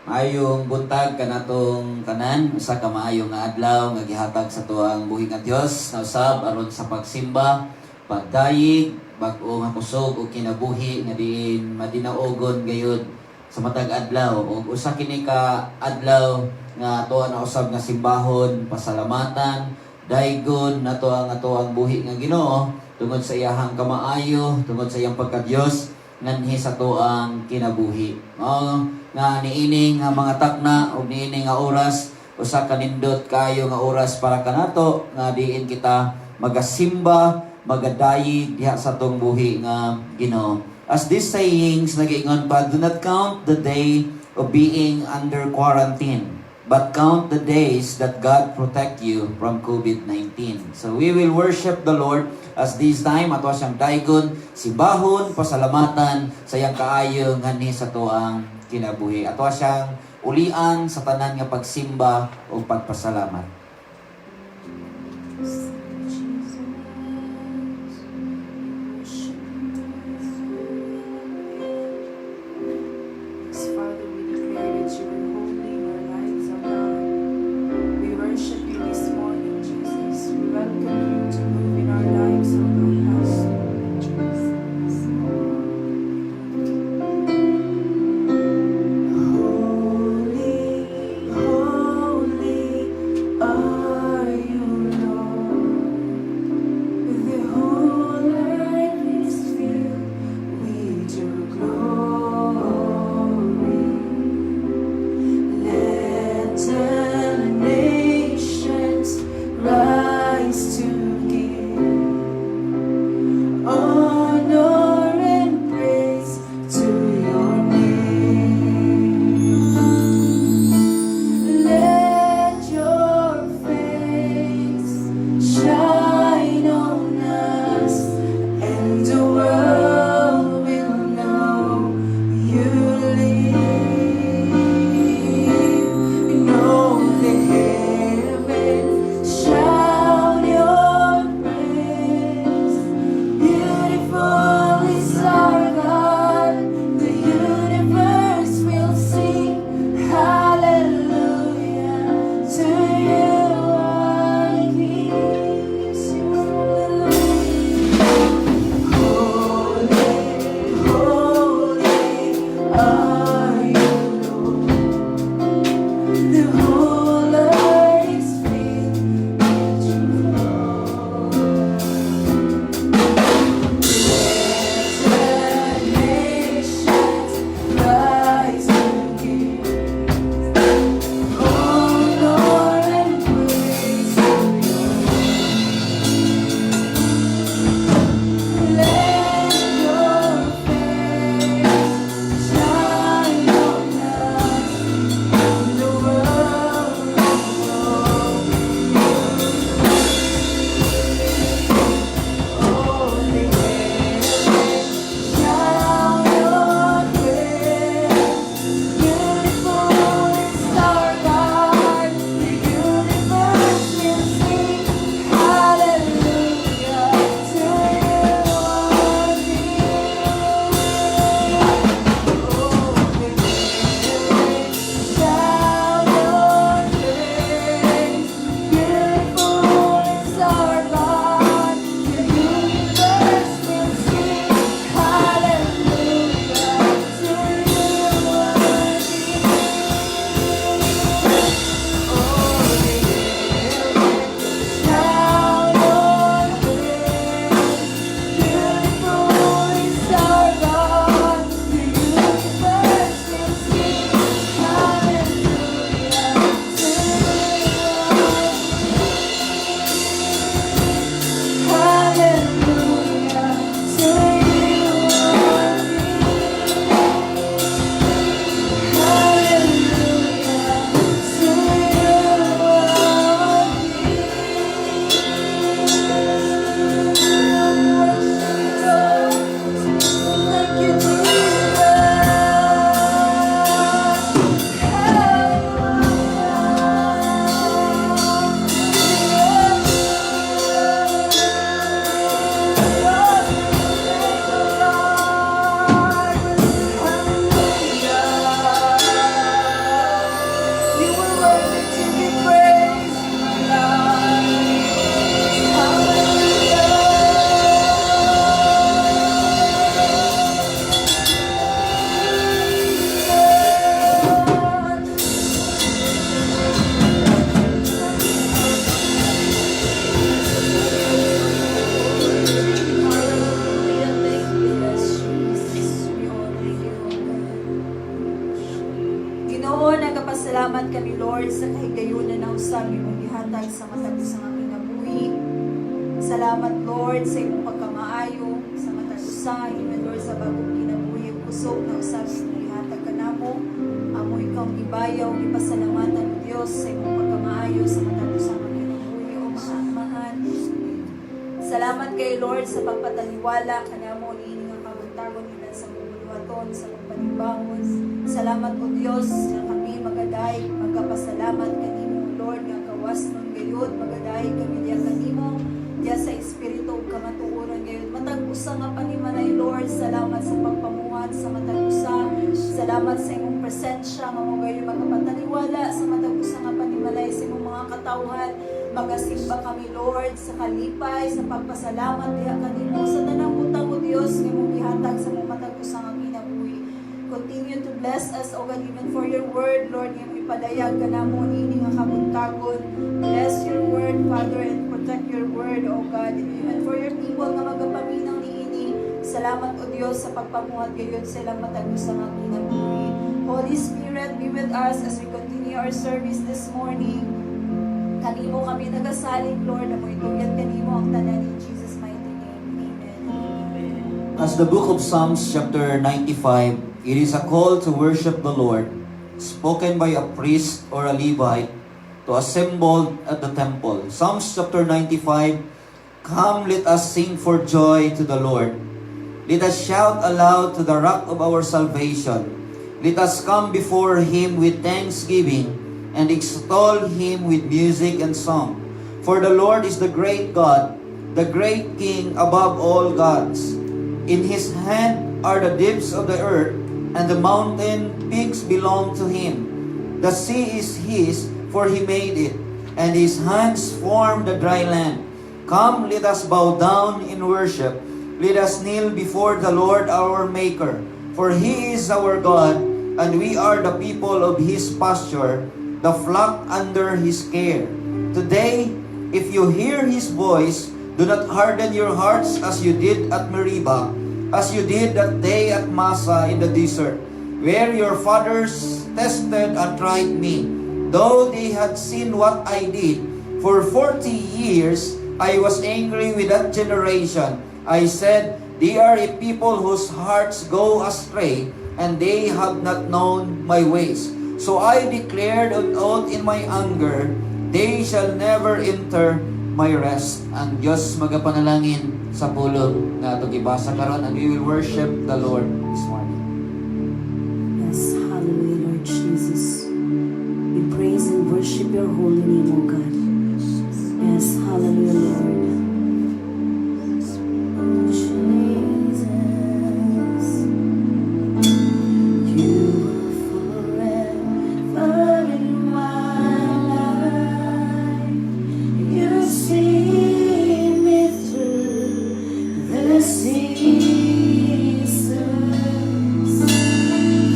Maayong buntag kanatong tanan, usa ka maayong nga adlaw nga gihatag sa tuang buhi nga Dios na usab aron sa pagsimba, pagdayig, bag-o nga kusog o kinabuhi nga diin madinaogon gayud sa matag adlaw. Ug usa kini ka adlaw nga tuwa na usab nga simbahon, pasalamatan, daygon nato ang atoang buhi nga Ginoo tungod sa iyahang kamaayo, tungod sa iyang pagka-Dios nganhi sa tuang kinabuhi. Nga niining nga mga takna o niining nga oras usa ka nindot kayo nga oras para kanato nga diin kita magasimba, magadayig diha sa tong buhi nga Ginoo. As these sayings nag-ingon pa, do not count the day of being under quarantine, but count the days that God protect you from COVID-19. So we will worship the Lord as this time ato siyang daygon, simbahon, pasalamatan sa iyang kaayo nganhi sa tuang kinabuhi. Ato siyang ulian sa tanan nga pagsimba o pagpasalamat. Father, we declare that you are holy in our lives, O God. We worship you this morning, Jesus. We welcome you to move in our lives, O God. Jesus. Holy, holy are you, Lord. Nagpasalamat kami, Lord, sa kahigayunan na usab imong gihatag sa matag sa nga kinabuhi. Salamat, Lord, sa imong pagkamaayo sa matag usa, even Lord sa bagong kinabuhi ug kusog na usab imong gihatag kanamo. Amo ikaw gibayaw, gipasalamatan o Dios sa imong pagkamaayo sa matag usa nga kinabuhi o mga amahan. Salamat kay Lord sa pagpataliwala kanamo niini nga kabuntagon ilan sa bubuluhaton sa pagpanibangon. Salamat o Dios nga kami magaday magkapasalamat kanimo Lord nga kawas nun gayud magaday kami diya kanimo diya sa espiritu ug kamatuoron gayud matag usa nga panimalay Lord. Salamat sa pagpamuhat sa matag usa. Salamat sa imong presensya nga mo gayud magkapataliwala sa matag usa nga panimalay sa imong mga katawhan. Magasimba kami, Lord, sa kalipay, sa pagpasalamat diha kanimo sa tanang butang o Dios nga mong gihatag sa mong matag usa nga kinabuhi. Continue to bless us, O God, even for your word, Lord, nga mo ipadayag kanamo ini nga kabuntagon. Bless your word, Father, and protect your word, O God, and even for your people nga magapaminang niini. Salamat, O Dios, sa pagpamuhat gayud sa ilang matag usa nga kinabuhi. Holy Spirit, be with us as we continue our service this morning. Kanimo kami nagasalig, Lord, na mo itugyan kanimo ang tanan in Jesus' mighty name. Amen. As the book of Psalms chapter 95, it is a call to worship the Lord, spoken by a priest or a Levite to assemble at the temple. Psalms chapter 95, come, let us sing for joy to the Lord. Let us shout aloud to the rock of our salvation. Let us come before Him with thanksgiving and extol Him with music and song. For the Lord is the great God, the great King above all gods. In His hand are the deeps of the earth, and the mountain peaks belong to Him. The sea is His, for He made it, and His hands formed the dry land. Come, let us bow down in worship. Let us kneel before the Lord our Maker. For He is our God, and we are the people of His pasture, the flock under His care. Today, if you hear His voice, do not harden your hearts as you did at Meribah, as you did that day at Massa in the desert, where your fathers tested and tried me, though they had seen what I did. For 40 years I was angry with that generation. I said, they are a people whose hearts go astray, and they have not known my ways. So I declared an oath in my anger, they shall never enter my rest. Ang Diyos magapanalangin sa pulong na ito gibasa karon, and we will worship the Lord this morning. Yes, hallelujah, Lord Jesus. We praise and worship your holy name, O God. Yes, hallelujah, Lord. Oh, Jesus, you are forever in my life. You see me through the seasons.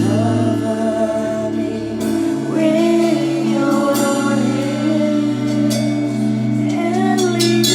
Cover me with your hand and lead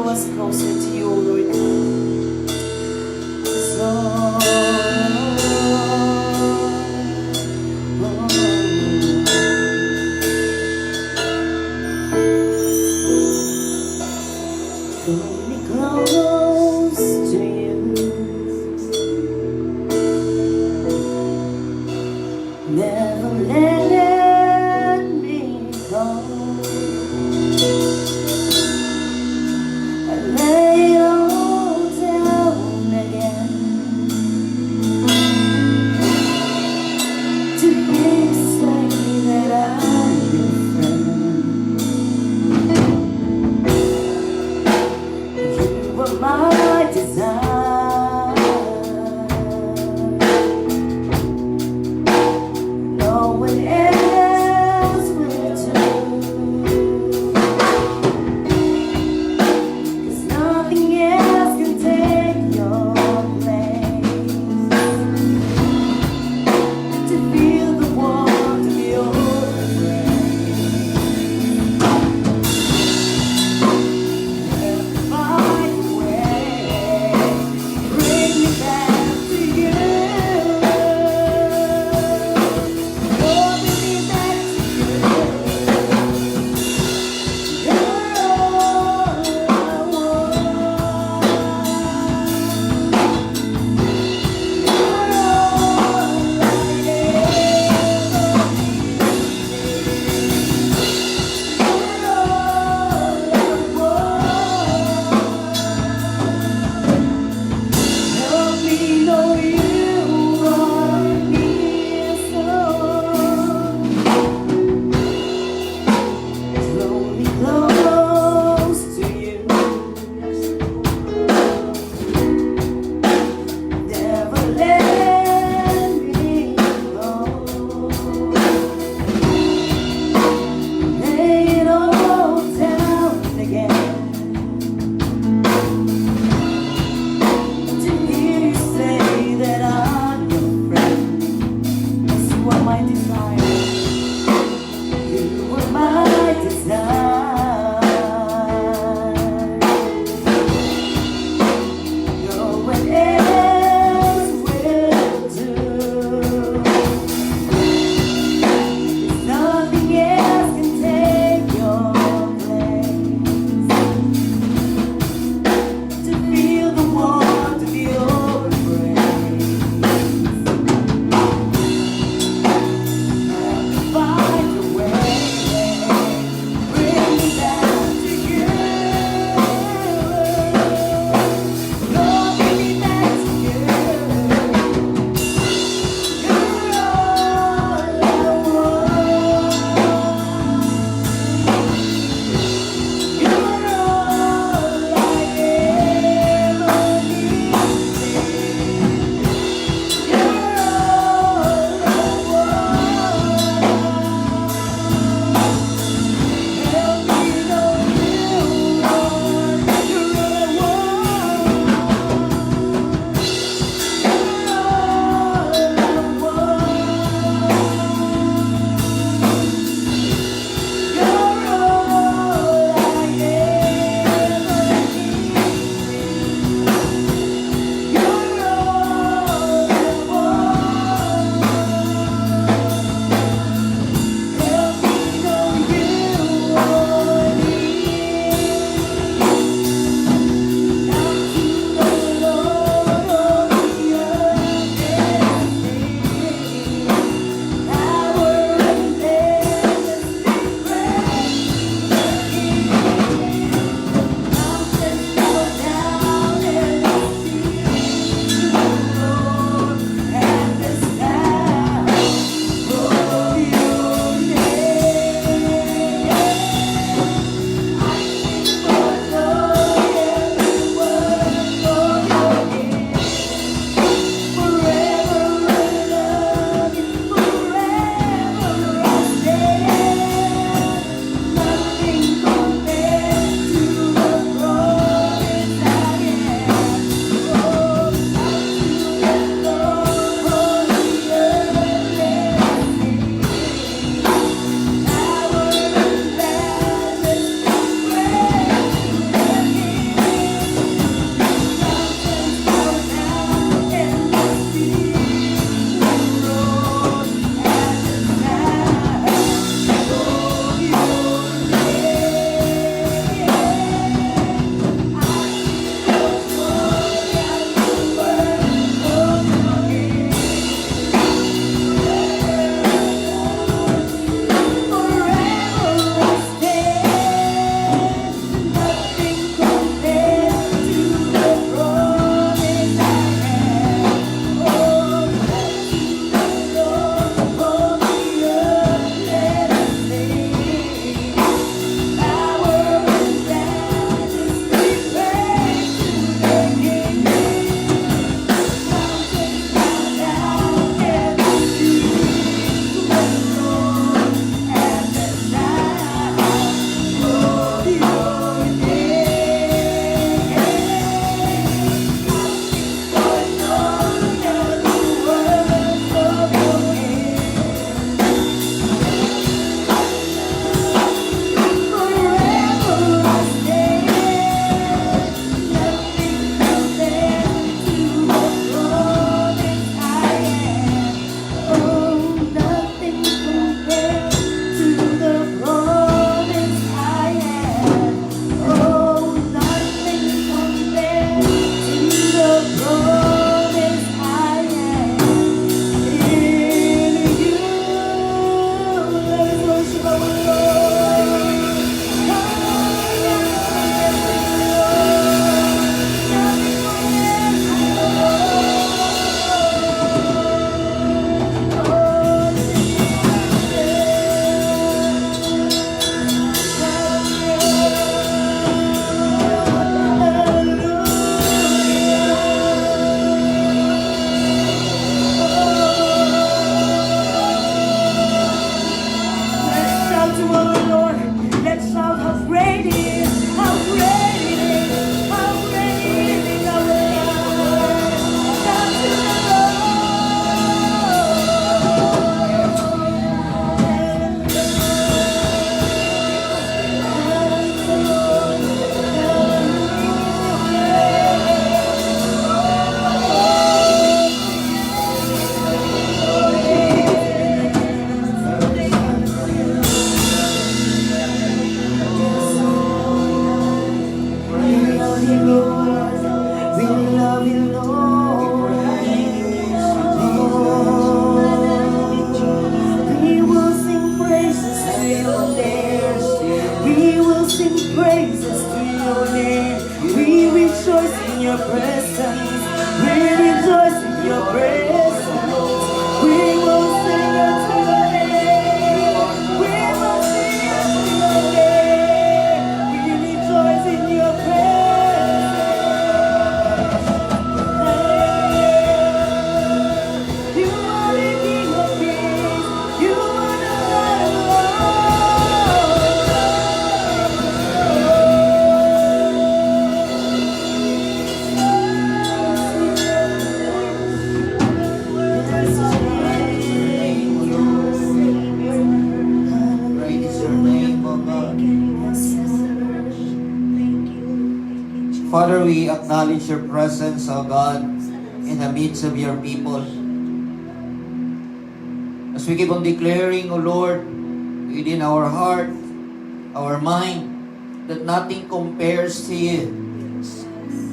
draw us closer to you, Lord God. Draw me close to you. Never let me go. I lay it all your presence. We rejoice in your presence. We will sing unto your name. We will sing unto your name. We rejoice in your presence. You are the King of Kings. You are the Lord of Great is your name, O God. Father, we acknowledge your presence, O God, in the midst of your people. As we keep on declaring, O Lord, within our heart, our mind, that nothing compares to you.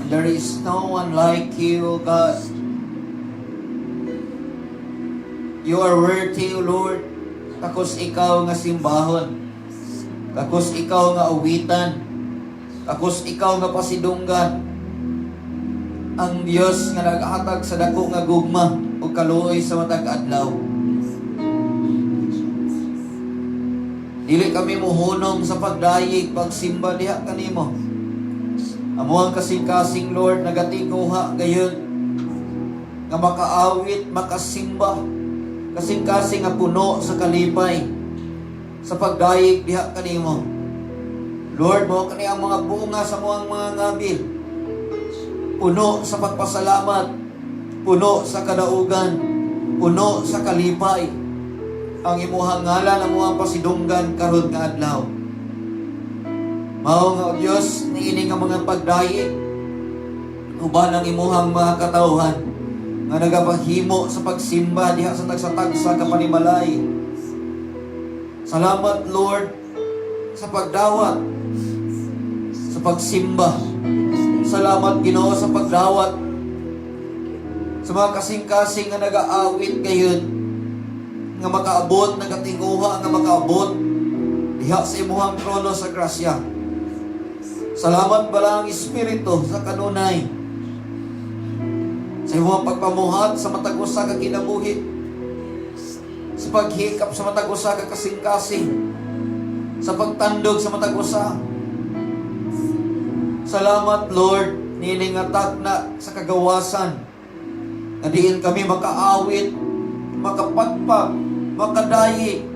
And there is no one like you, O God. You are worthy, O Lord. Takos ikaw nga simbahon. Takos ikaw nga awitan. Takos ikaw nga pasidunggan. Ang Dios nga naghatag sa dako nga gugma o kaluoy sa matag adlaw. Dili kami muhunong sa pagdayig, pagsimba diha kanimo. Amo ang kasing-kasing Lord nagatinguha gayon nga makaawit, makasimba, kasing-kasing nga puno sa kalipay sa pagdayig diha kanimo. Lord, mo kani ang mga bunga sa moang mga ngabil, puno sa pagpasalamat, puno sa kadaugan, puno sa kalipay, ang imuhang ngalan ang mga pasidunggan karon nga adlaw. Mao nga Dios niini nga mga pagdayig uban ang imuhang mga katawhan nga nagapahimo sa pagsimba diha sa tagsa-tagsa ka panimalay. Salamat Lord sa pagdawat, sa pagsimba. Salamat Ginoo sa pagdawat sa mga kasing-kasing nga nag-aawit gayon nga makaabot, nagatinguha nga makaabot diha sa imuhang trono sa grasya. Salamat bala ang Espiritu sa kanunay sa imong pagpamuhat sa matag usa ka kinabuhi, sa paghikap sa matag usa ka kasing-kasing, sa pagtandog sa matag usa. Salamat Lord nining atak na sa kagawasan na diin kami makaawit, makapagpag, makadayi,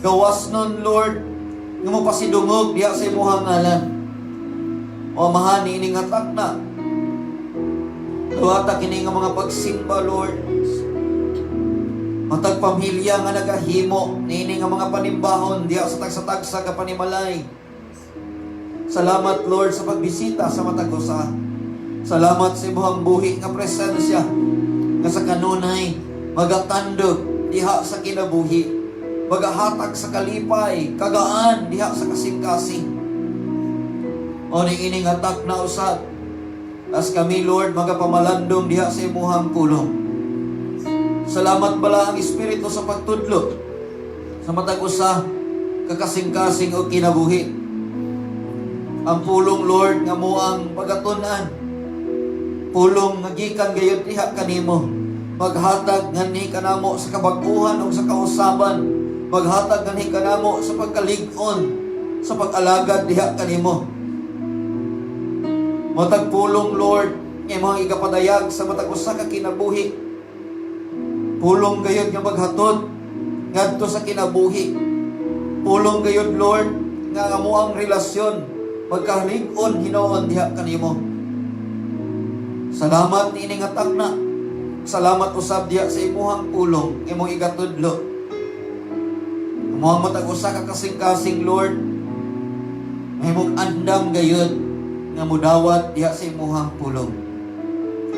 gawas nun Lord nga mapasidungog diha sa imong ngalan. O mahan nining atak na duwata kini nga mga pagsimba Lord, matag pamilya nga nagahimo nini nga mga panimbahon diha sa tagsa-tagsa ka panimalay. Salamat Lord sa pagbisita sa matag usa. Salamat sa imong buhi nga presensya nga sa kanunay magatandog diha sa kinabuhi, magahatag sa kalipay, kagaan diha sa kasing-kasing. O niini nga atak na usab as kami Lord magapamalandong diha sa imuhang pulong. Salamat bala ang Espiritu sa pagtudlo sa matag usa kakasing-kasing o kinabuhi. Ang pulong Lord nga mo ang pagatun-an, pulong nga gikan gayud diha kanimo, maghatag nganhi kanamo sa kabag-uhan o sa kausaban, maghatag nganhi kanamo sa pagkalig-on, sa pag-alagad diha kanimo. Matag pulong Lord nga imong igapadayag sa matag usa ka kinabuhi, pulong gayud nga maghatod ngadto sa kinabuhi, pulong gayud Lord nga amo ang relasyon pagkalig-on hinoon diha kanimo. Salamat nining atak na. Salamat usab diha sa imuhang pulong imong igatudlo. Amo matag usa ka kasing-kasing Lord, mahimong andam gayud nga mudawat diha sa imuhang pulong.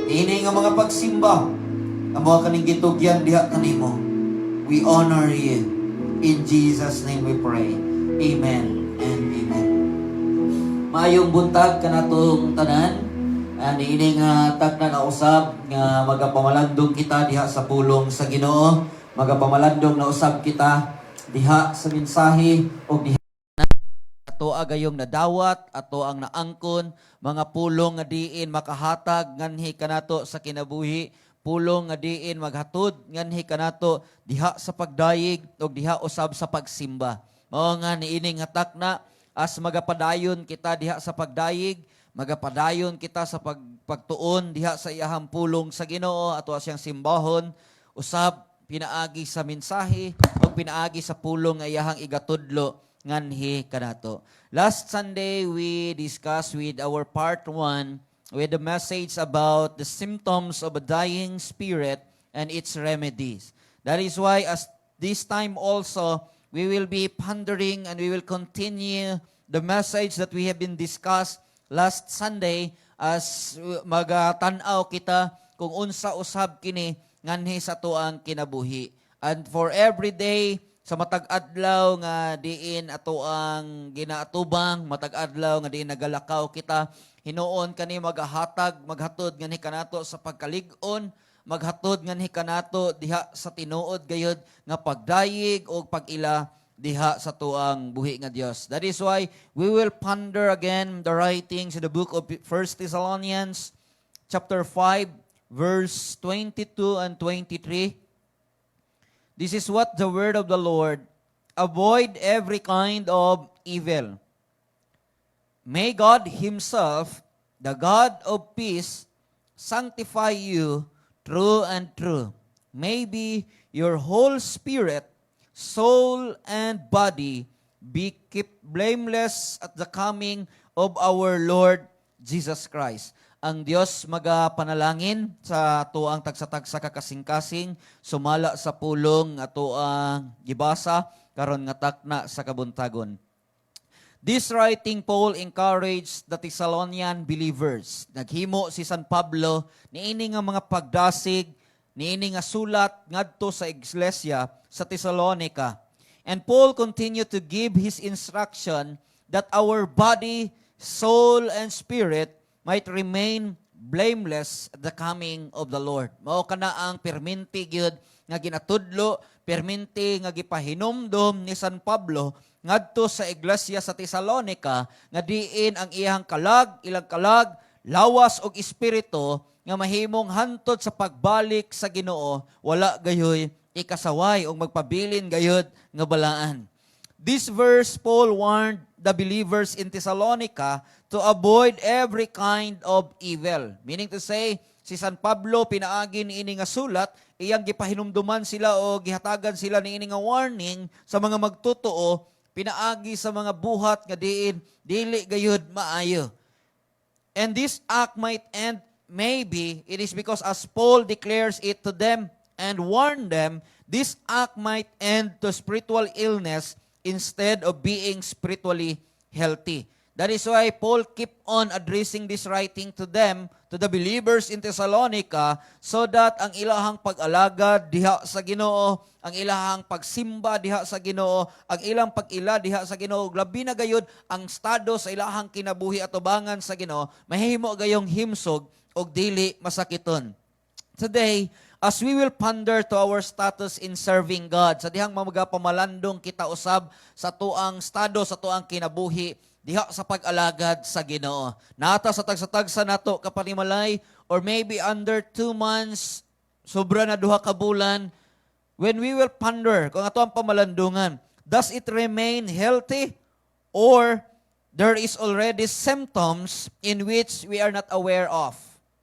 Ini nga mga pagsimba amo kaning gitugyan diha kanimo. We honor you. In Jesus' name we pray. Amen and amen. Maayong buntag kanatong tanan. Niini nga takna na usab nga magapamalandong kita diha sa pulong sa Ginoo. Magapamalandong na usab kita diha sa mensahe o diha na ato agayong nadawat, ato ang naangkon, mga pulong nga diin makahatag nganhi kanato sa kinabuhi, pulong nga diin maghatod nganhi kanato diha sa pagdayig o diha usab sa pagsimba. Mao nga niining hatak na as magapadayon kita diha sa pagdayig, magapadayon kita sa pagtuon diha sa iyahang pulong sa Ginoo ato siyang simbahon, usab pinaagi sa mensahe o pinaagi sa pulong nga iyahang igatudlo nganhi kanato. Last Sunday we discussed with our part 1 with the message about the symptoms of a dying spirit and its remedies. That is why as this time also we will be pondering and we will continue the message that we have been discussed last Sunday as magatan-aw kita kung unsa usab kini nganhi sa tuang kinabuhi. And for every day sa matag adlaw nga diin ato ang ginaatubang, matag adlaw nga diin nagalakaw kita, hinuon kani maghatod nganhi kanato sa pagkalig-on, maghatod nganhi kanato diha sa tinuod gayud nga pagdayig o pag-ila diha sa tuang buhi nga Dios. That is why we will ponder again the writings in the book of 1 Thessalonians chapter 5 verse 22 and 23. This is what the word of the Lord: avoid every kind of evil. May God Himself, the God of peace, sanctify you true and true. Maybe your whole spirit, soul, and body be kept blameless at the coming of our Lord Jesus Christ. Ang Dios magapanalangin sa tuang tagsa-tagsa kakasing-kasing, sumala sa pulong ato ang gibasa karon nga takna sa kabuntagon. This writing Paul encouraged the Thessalonian believers. Naghimo si San Pablo niini nga mga pagdasig, niini nga sulat ngadto sa iglesia sa Thessalonica. And Paul continued to give his instruction that our body, soul, and spirit might remain blameless at the coming of the Lord. Mao kana ang perminti gyud nga ginatudlo, perminti nga gipahinumdom ni San Pablo ngadto sa iglesia sa Thessalonica nga diin ang iyang ilang kalag, lawas og espiritu nga mahimong hantod sa pagbalik sa Ginoo, wala gayoy ikasaway o magpabilin gayud nga balaan. This verse, Paul warned the believers in Thessalonica to avoid every kind of evil. Meaning to say, si San Pablo pinaagi niini nga sulat, iyang gipahinumduman sila o gihatagan sila niini nga warning sa mga magtotoo, pinaagi sa mga buhat nga diin dili gayud maayo. And this act might end, maybe it is because as Paul declares it to them and warn them, this act might end to spiritual illness instead of being spiritually healthy. That is why Paul keep on addressing this writing to them, to the believers in Thessalonica, so that ang ilahang pag-alagad diha sa Ginoo, ang ilahang pagsimba diha sa Ginoo, ang ilang pag-ila diha sa Ginoo, labi na gayud ang estado sa ilahang kinabuhi at tubangan sa Ginoo, mahimo gayong himsog og dili masakiton. Today, as we will ponder to our status in serving God, sa dihang mamagapamalandong kita usab sa tuang estado, sa tuang kinabuhi, diha sa pag-alagad sa Ginoo. Nata sa tagsa-tagsa nato kapanimalay, or maybe under 2 months, sobra na 2 ka bulan, when we will ponder kung ato ang pamalandungan, does it remain healthy or there is already symptoms in which we are not aware of?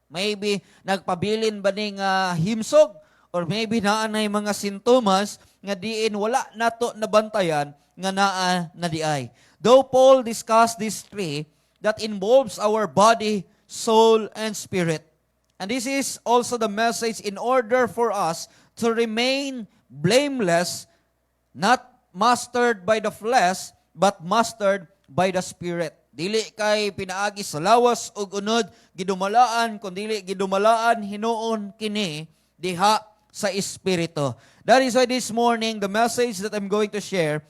Maybe nagpabilin ba ning himsog, or maybe naa nay mga sintomas nga diin wala nato nabantayan nga naa na diay. Though Paul discussed these 3 that involves our body, soul, and spirit. And this is also the message in order for us to remain blameless, not mastered by the flesh, but mastered by the Spirit. Dili kay pinaagi sa lawas ug unod gidumalaan, kundi gidumalaan hinuon kini diha sa espiritu. That is why this morning the message that I'm going to share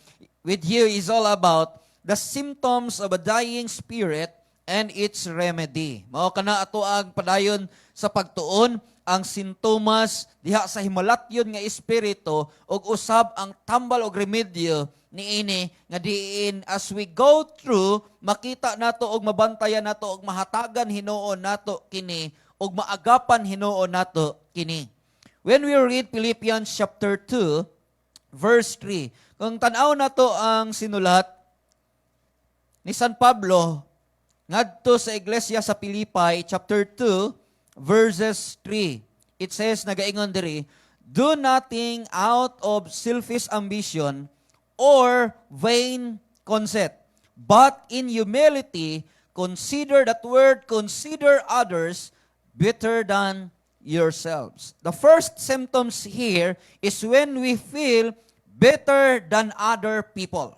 with you is all about the symptoms of a dying spirit and its remedy. Mao kana ato ang padayon sa pagtuon ang sintomas diha sa himalatyon nga espiritu ug usab ang tambal og remedyo niini nga diin as we go through makita nato og mabantayan nato og mahatagan hinuon nato kini ug maagapan hinuon nato kini. When we read Philippians chapter 2 verse 3, kung tan-aw nato ang sinulat ni San Pablo ngadto sa iglesia sa Pilipay chapter 2 verses 3. It says, nagaingon diri, do nothing out of selfish ambition or vain conceit, but in humility consider that word, consider others better than yourselves. The first symptoms here is when we feel better than other people.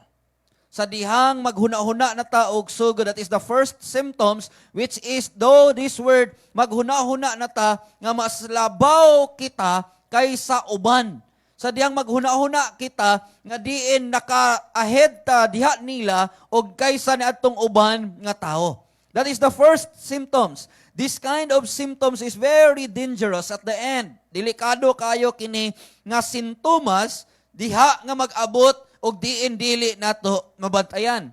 Sa dihang maghuna-huna na ta og sugod, that is the first symptoms, which is though this word maghuna-huna na ta nga mas labaw kita kaysa uban. Sa dihang maghuna-huna kita nga diin naka-ahead ta diha nila og kaysa ni atong uban nga tao. That is the first symptoms. This kind of symptoms is very dangerous at the end. Delikado kayo kini nga sintomas diha nga mag-abot og diin dili nato mabantayan.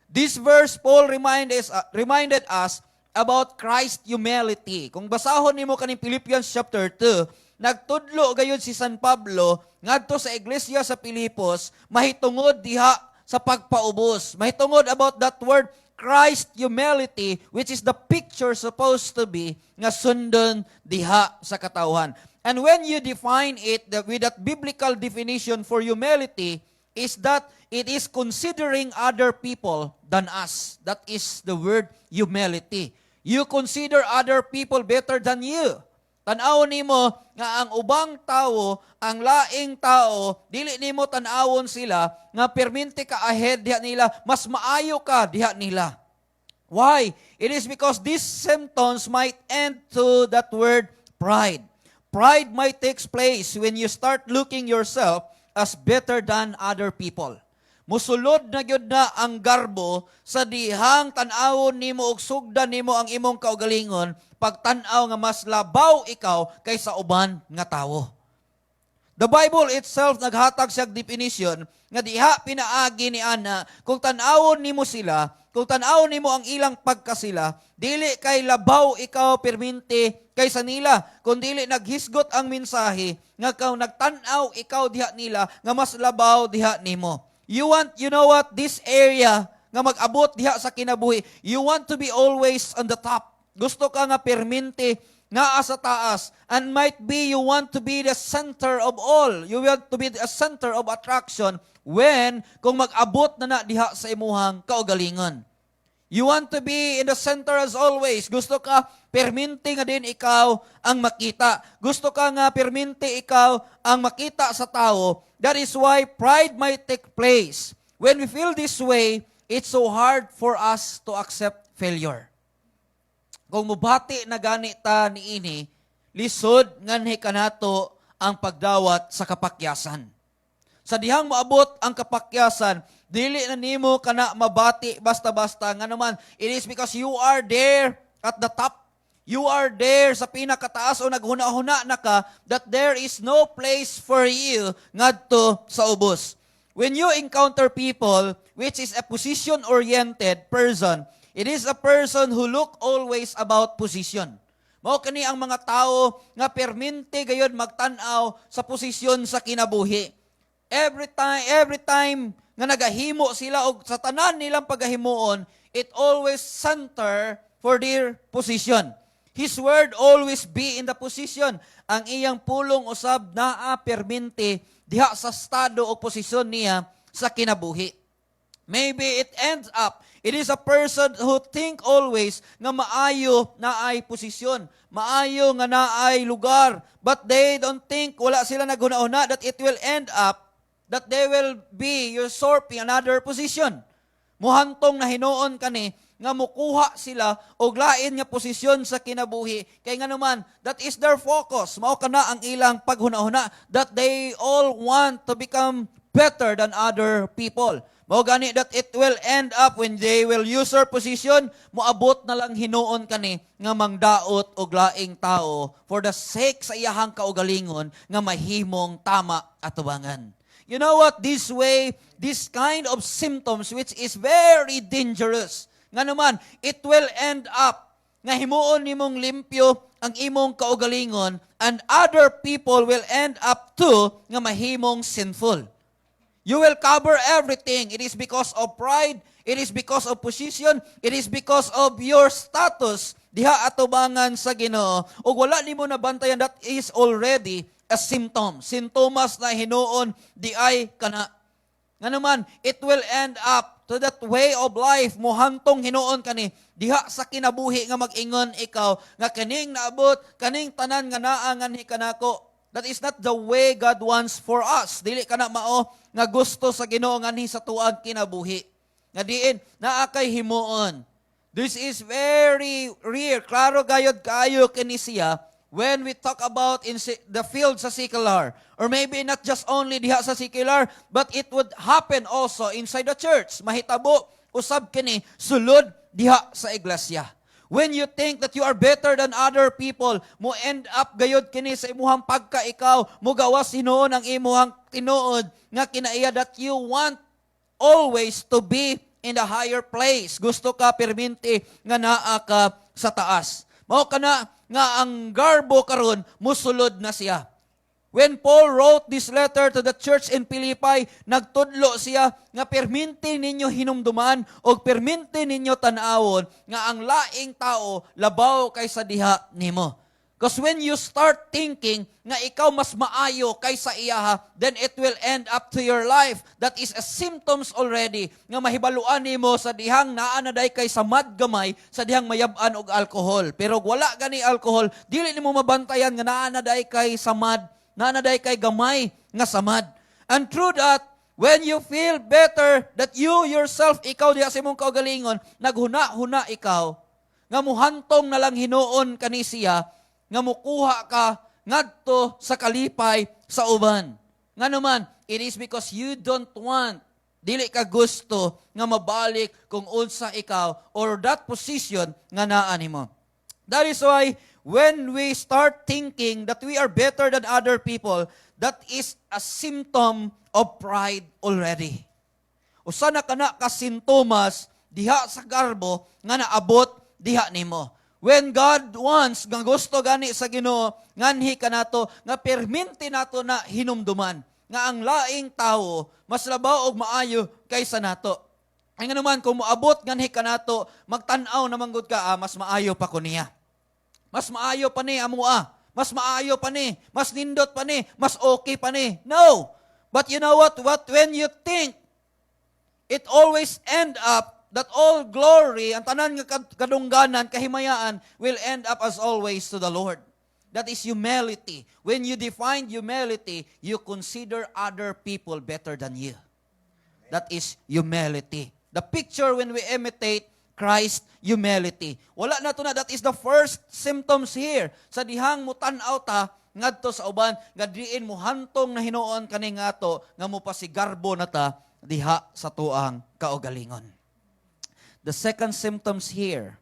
This verse Paul reminded us about Christ's humility. Kung basahon nimo kaning Philippians chapter 2, nagtudlo gayud si San Pablo ngadto sa iglesia sa Filipos mahitungod diha sa pagpaubos. Mahitungod about that word Christ humility, which is the picture supposed to be nga sundon diha sa katawhan. And when you define it with that biblical definition for humility, is that it is considering other people than us. That is the word humility. You consider other people better than you. Tan-aw nimo nga ang ubang tao, ang laing tao, dili nimo tan-awon sila nga perminti ka ahead diha nila, mas maayo ka diha nila. Why? It is because these symptoms might end to that word pride. Pride might take place when you start looking yourself as better than other people. Musulod na gyud na ang garbo sa dihang tan-awon nimo og sugdan nimo ang imong kaugalingon pagtan-aw nga mas labaw ikaw kaysa uban nga tawo. The Bible itself naghatag siyang definition nga diha pinaagi ni ana kung tan-awon nimo sila, kung tan-awon nimo ang ilang pagkasila, dili kay labaw ikaw perminti kaysa nila, kung dili naghisgot ang mensahe nga kung nagtan-aw ikaw diha nila nga mas labaw diha nimo. You know what, this area nga mag-abot diha sa kinabuhi, you want to be always on the top. Gusto ka nga perminti nga sa taas, and might be you want to be the center of all. You want to be the center of attraction when kung mag-abot na diha sa imuhang kaugalingon. You want to be in the center as always. Gusto ka perminti nga din ikaw ang makita. Gusto ka nga perminti ikaw ang makita sa tao. That is why pride might take place. When we feel this way, it's so hard for us to accept failure. Kung mubati na gani ta niini, lisod nganhi kanato ang pagdawat sa kapakyasan. Sa dihang maabot ang kapakyasan, dili na nimo kana mabati basta-basta nga naman. It is because you are there at the top. You are there sa pinakataas o naghuna-huna na ka that there is no place for you ngadto sa ubos. When you encounter people which is a position-oriented person, it is a person who look always about position. Mao kani ang mga tao nga perminti gayon magtan-aw sa posisyon sa kinabuhi. Every time nga nagahimo sila og sa tanan nilang pagahimuon, it always center for their position. His word always be in the position. Ang iyang pulong usab naa perminti diha sa estado o posisyon niya sa kinabuhi. Maybe it ends up, it is a person who think always nga maayo na ay posisyon, maayo nga na ay lugar, but they don't think, wala sila naghuna-una that it will end up, that they will be usurping another position. Muhantong na hinuon kani, nga mukuha sila og lain nga posisyon sa kinabuhi. Kay nga naman, that is their focus. Mao kana ang ilang paghuna-huna, that they all want to become better than other people. Mao gani that it will end up when they will use their position, moabot na lang hinuon kani nga mangdaot og laing tao for the sake sa iyahang kaugalingon nga mahimong tama atubangan. You know what? This way, this kind of symptoms which is very dangerous. Nga naman, it will end up nga himuon nimong limpyo ang imong kaugalingon and other people will end up too nga mahimong sinful. You will cover everything. It is because of pride. It is because of position. It is because of your status. Diha atubangan sa Ginoo. O wala nimo nabantayan, that is already a symptom. Sintomas na hinuon di ay kana. Nga naman, it will end up to that way of life, muhantong hinuon kani, diha sa kinabuhi nga mag-ingon ikaw, nga kaning naabot, kaning tanan nga naangan hi kanako. That is not the way God wants for us. Dili kana mao nga gusto sa Ginoo nganhi sa tuang kinabuhi. Nga diin naa kay himuon. This is very rare. Klaro gayud kaayo kini siya when we talk about in the field sa secular, or maybe not just only diha sa secular, but it would happen also inside the church. Mahitabo usab kini sulod diha sa iglesia. When you think that you are better than other people, mo end up gayud kini sa imuhang pagka-ikaw, mo gawas hinuon ang imuhang tinuod nga kinaiya that you want always to be in the higher place. Gusto ka perminti nga naa ka sa taas. Mao kana nga ang garbo karon musulod na siya. When Paul wrote this letter to the church in Philippi, nagtudlo siya nga perminti ninyo hinumduman o perminti ninyo tanawon nga ang laing tao labaw kaysa diha nimo. Because when you start thinking nga ikaw mas maayo kaysa iyaha, then it will end up to your life. That is a symptoms already nga mahibaluan nimo sa dihang naa na day kay samad gamay, sa dihang mayab-an og alcohol. Pero wala gani alcohol, dili nimo mabantayan nga naa na day kay samad, naa na day kay gamay nga samad. And through that, when you feel better that you yourself, ikaw diha sa imong kaugalingon, naghuna-huna ikaw, nga muhantong na lang hinuon kani siya, nga mukuha ka ngadto sa kalipay sa uban. Nga naman, it is because you don't want, dili ka gusto nga mabalik kung unsa ikaw or that position nga naa nimo. That is why when we start thinking that we are better than other people, that is a symptom of pride already. Usa na kana ka sintomas diha sa garbo nga naabot diha nimo. When God wants, nga gusto gani sa Ginoo, nganhi kanato nga perminti nato na hinumduman nga ang laing tao mas labaw og maayo kaysa nato. Ay nga naman kung moabot nganhi kanato, magtan-aw naman gud ka, mas maayo pa ko niya. Mas maayo pa ni amo mas maayo pa ni, mas nindot pa ni, mas okay pa ni. No. But you know what? When you think, it always end up that all glory, ang tanan nga kadungganan, kahimayaan, will end up as always to the Lord. That is humility. When you define humility, you consider other people better than you. That is humility. The picture when we imitate Christ, humility. Wala na to na, that is the first symptoms here. Sa dihang mutan-aw ta, ngadto sa uban, gadriin mo hantong na hinuon kani ngato, nga mo pasigarbo na ta, diha sa tuang kaugalingon. The second symptoms here,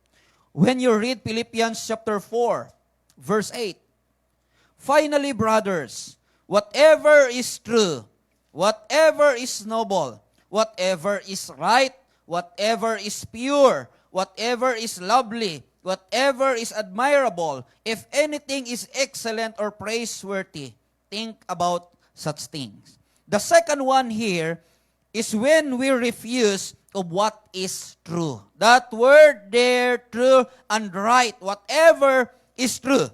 when you read Philippians chapter 4, verse 8, finally, brothers, whatever is true, whatever is noble, whatever is right, whatever is pure, whatever is lovely, whatever is admirable, if anything is excellent or praiseworthy, think about such things. The second one here is when we refuse of what is true. That word there, true and right, whatever is true.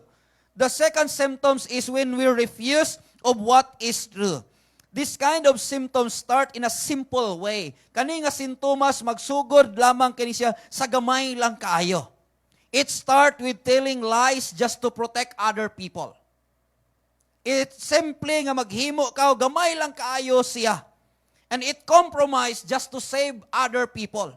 The second symptoms is when we refuse of what is true. This kind of symptoms start in a simple way. Kani nga sintomas magsugod lamang kini siya sa gamay lang kaayo. It start with telling lies just to protect other people. It simply nga maghimo ka gamay lang kaayo siya. And it compromise just to save other people.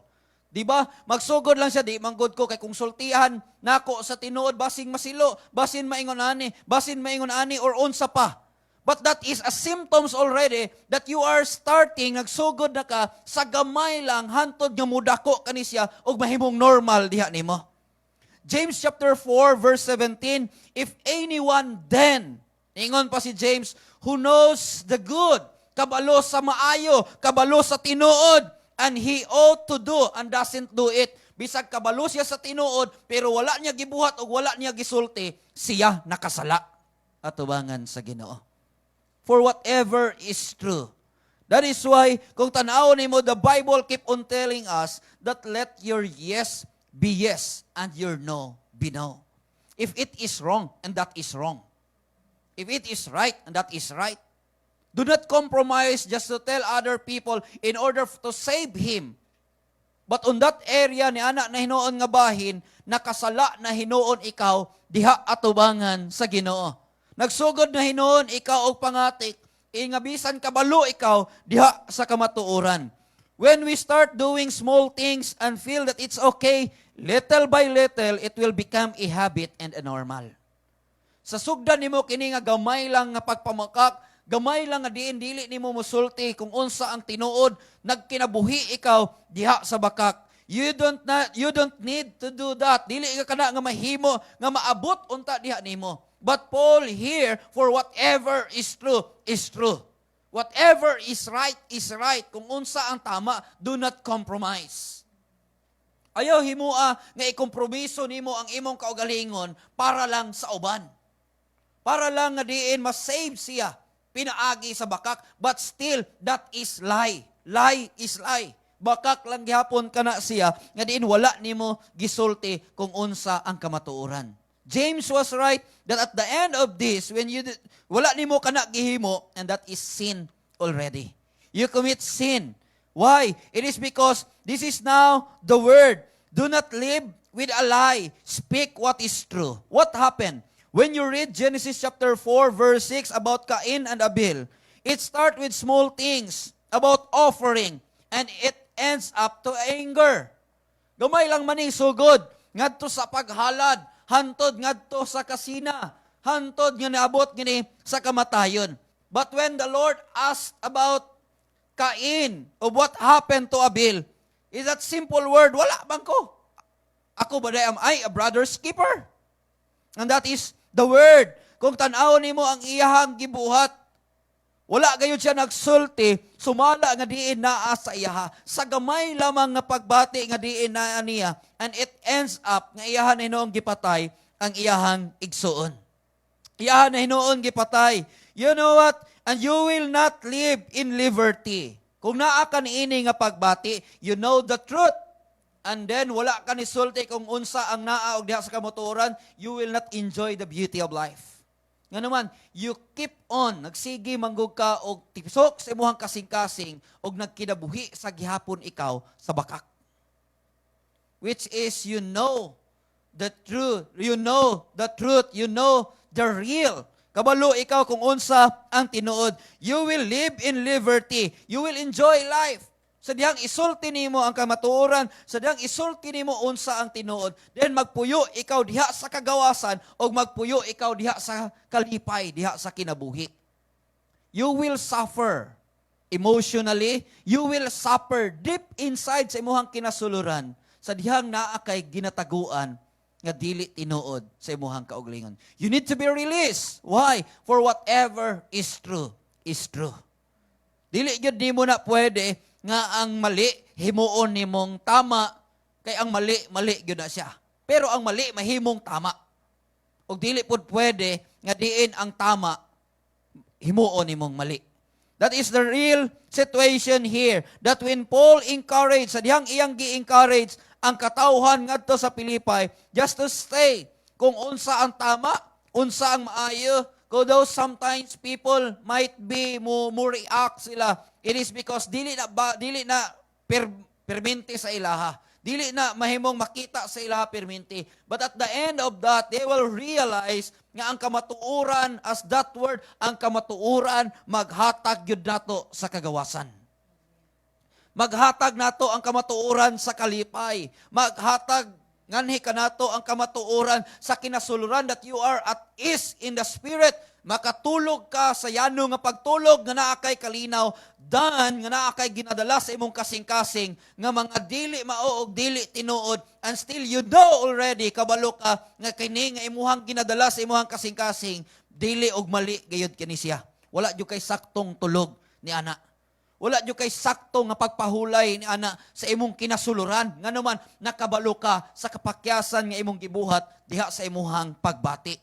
Diba? Magsugod lang siya, di manggod ko kay konsultihan nako sa tinuod basing masilo, basin maingon ani, or unsa pa. But that is a symptoms already that you are starting, nagsugod na ka, sa gamay lang, hantod nga mudako kanisya, o mahimong normal diha nimo. James chapter 4 verse 17, if anyone then, ingon pa si James, who knows the good, kabalo sa maayo, kabalo sa tinuod, and he ought to do and doesn't do it. Bisag kabalo siya sa tinuod, pero wala niya gibuhat o wala niya gisulti, siya nakasala. Atubangan sa Ginoo. For whatever is true. That is why, kung tanawon nimo, the Bible keep on telling us that let your yes be yes and your no be no. If it is wrong, and that is wrong. If it is right, and that is right. Do not compromise just to tell other people in order to save him. But on that area ni anak na hinuon nga bahin, nakasala na hinuon ikaw, diha atubangan sa Ginoo. Nagsugod na hinuon ikaw og pangatik, ingabisan kabalo ikaw diha sa kamatuoran. When we start doing small things and feel that it's okay, little by little, it will become a habit and a normal. Sa sugdan nimo kini nga gamay lang nga pagpamakak, gamay lang nga diin-dili nimo musulti kung unsa ang tinuod, nagkinabuhi ikaw diha sa bakak. You don't need to do that. Dili ka kana nga mahimo nga maabot unta diha nimo. But Paul here, for whatever is true, is true. Whatever is right. Kung unsa ang tama, do not compromise. Ayaw himua nga ikompromiso nimo ang imong kaugalingon para lang sa uban. Para lang nga diin ma-save siya, pinaagi sa bakak, but still, that is lie. Lie is lie. Bakak lang gihapon kana siya, nga diin wala nimo gisulti kung unsa ang kamatuoran. James was right that at the end of this, when wala nimo kana gihimo, and that is sin already. You commit sin. Why? It is because this is now the word. Do not live with a lie. Speak what is true. What happened? When you read Genesis chapter 4 verse 6 about Cain and Abel, it starts with small things about offering, and it ends up to anger. Gamay lang maning sugod ngadto sa paghalad, hantod ngadto sa kasina, hantod nga naabot gini sa kamatayon. But when the Lord asked about Cain of what happened to Abel, is that simple word, wala bang ko? Ako ba am I a brother's keeper? And that is the word. Kung tan-aw nimo ang iyahang gibuhat, wala gayud siya nagsulti, sumala nga diin naa sa iyaha. Sa gamay lamang nga pagbati nga diin naa niya, and it ends up nga iyahan na hinoong gipatay ang iyahang igsuon. Iyahan na hinoong gipatay. You know what? And you will not live in liberty. Kung naa ka niini nga pagbati, you know the truth. And then wala ka ni sulti kung unsa ang naa og diha sa kamotoran, you will not enjoy the beauty of life. Nga naman, you keep on, nagsigi manggug ka og tipsok sa imuhang kasing-kasing og nagkinabuhi sa gihapon ikaw sa bakak. Which is you know the truth, you know the real. Kabalo ikaw kung unsa ang tinuod. You will live in liberty. You will enjoy life. Sa dihang isulti nimo ang kamatuoran, sa dihang isulti nimo unsa ang tinuod, then magpuyo ikaw diha sa kagawasan o magpuyo ikaw diha sa kalipay, diha sa kinabuhi. You will suffer emotionally, you will suffer deep inside sa imuhang kinasuluran, sa dihang naa kay ginataguan nga dili tinuod sa imuhang kauglingon. You need to be released. Why? For whatever is true, is true. Dili gyud nimo na pwede nga ang mali, himuon nimong tama, kay ang mali gyud na siya. Pero ang mali, mahimong tama. O dili pud pwede, nga diin ang tama, himuon nimong mali. That is the real situation here. That when Paul encouraged, sa dihang iyang gi-encourage, ang katawhan ngadto sa Pilipay, just to stay, kung unsa ang tama, unsa ang maayo, although sometimes people might be mo react sila, it is because dili na perminti sa ilaha. Dili na mahimong makita sa ilaha perminti. But at the end of that, they will realize nga ang kamatuoran, as that word, ang kamatuoran, maghatag yun nato sa kagawasan. Maghatag nato ang kamatuoran sa kalipay. Maghatag nganhi kanato ang kamatuoran sa kinasuluran that you are at ease in the Spirit. Makatulog ka sa yano nga pagtulog nga naa kay kalinaw, dan nga naa kay ginadala sa imong kasing-kasing nga mga dili mao og dili tinuod, and still you know already kabalo ka nga kini nga imuhang ginadala sa imuhang kasing-kasing dili og mali gayud kini siya. Wala jud kay saktong tulog ni ana. Wala jud kay sakto nga pagpahulay ni ana sa imong kinasuluran. Nganuman nakabalo ka sa kapakyasan nga imong gibuhat diha sa imuhang pagbati.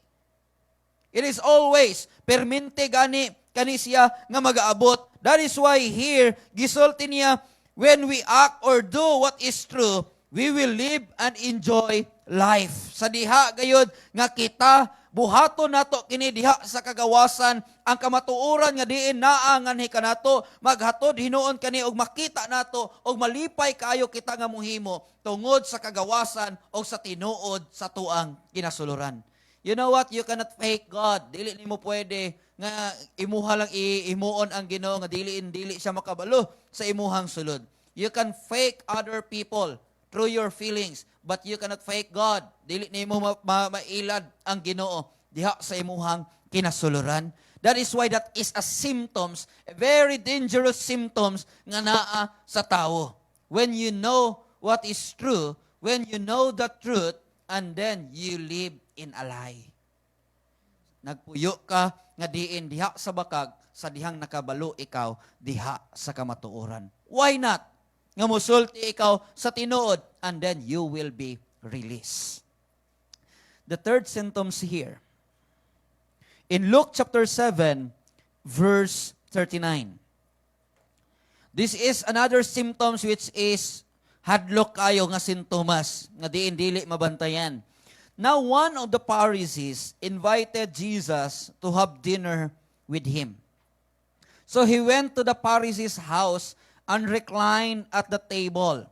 It is always permente gani kani siya nga magaabot. That is why here gisulti niya, when we act or do what is true, we will live and enjoy life. Sa diha gayud nga kita buhaton nato kini diha sa kagawasan ang kamatuoran nga diin naa nganhi kanato maghatod hinuon kani og makita nato og malipay kaayo kita nga muhimo tungod sa kagawasan o sa tinuod sa tuang kinasuluran. You know what? You cannot fake God. Dili nimo pwede nga imuha lang imuon ang Ginoo nga dili siya makabalo sa imuhang sulod. You can fake other people through your feelings, but you cannot fake God. Dili nimo mailad ang Ginoo diha sa imuhang kinasuluran. That is why that is a symptoms, a very dangerous symptoms nga naa sa tao. When you know what is true, when you know the truth, and then you live in a lie. Nagpuyo ka nga diin diha sa bakag sa dihang nakabalo ikaw diha sa kamatuoran. Why not? Nga musulti ikaw sa tinuod, and then you will be released. The third symptoms here. In Luke chapter 7, verse 39. This is another symptoms which is hadlok kayo nga sintomas nga diin dili mabantayan. Now one of the Pharisees invited Jesus to have dinner with him. So he went to the Pharisee's house and reclined at the table.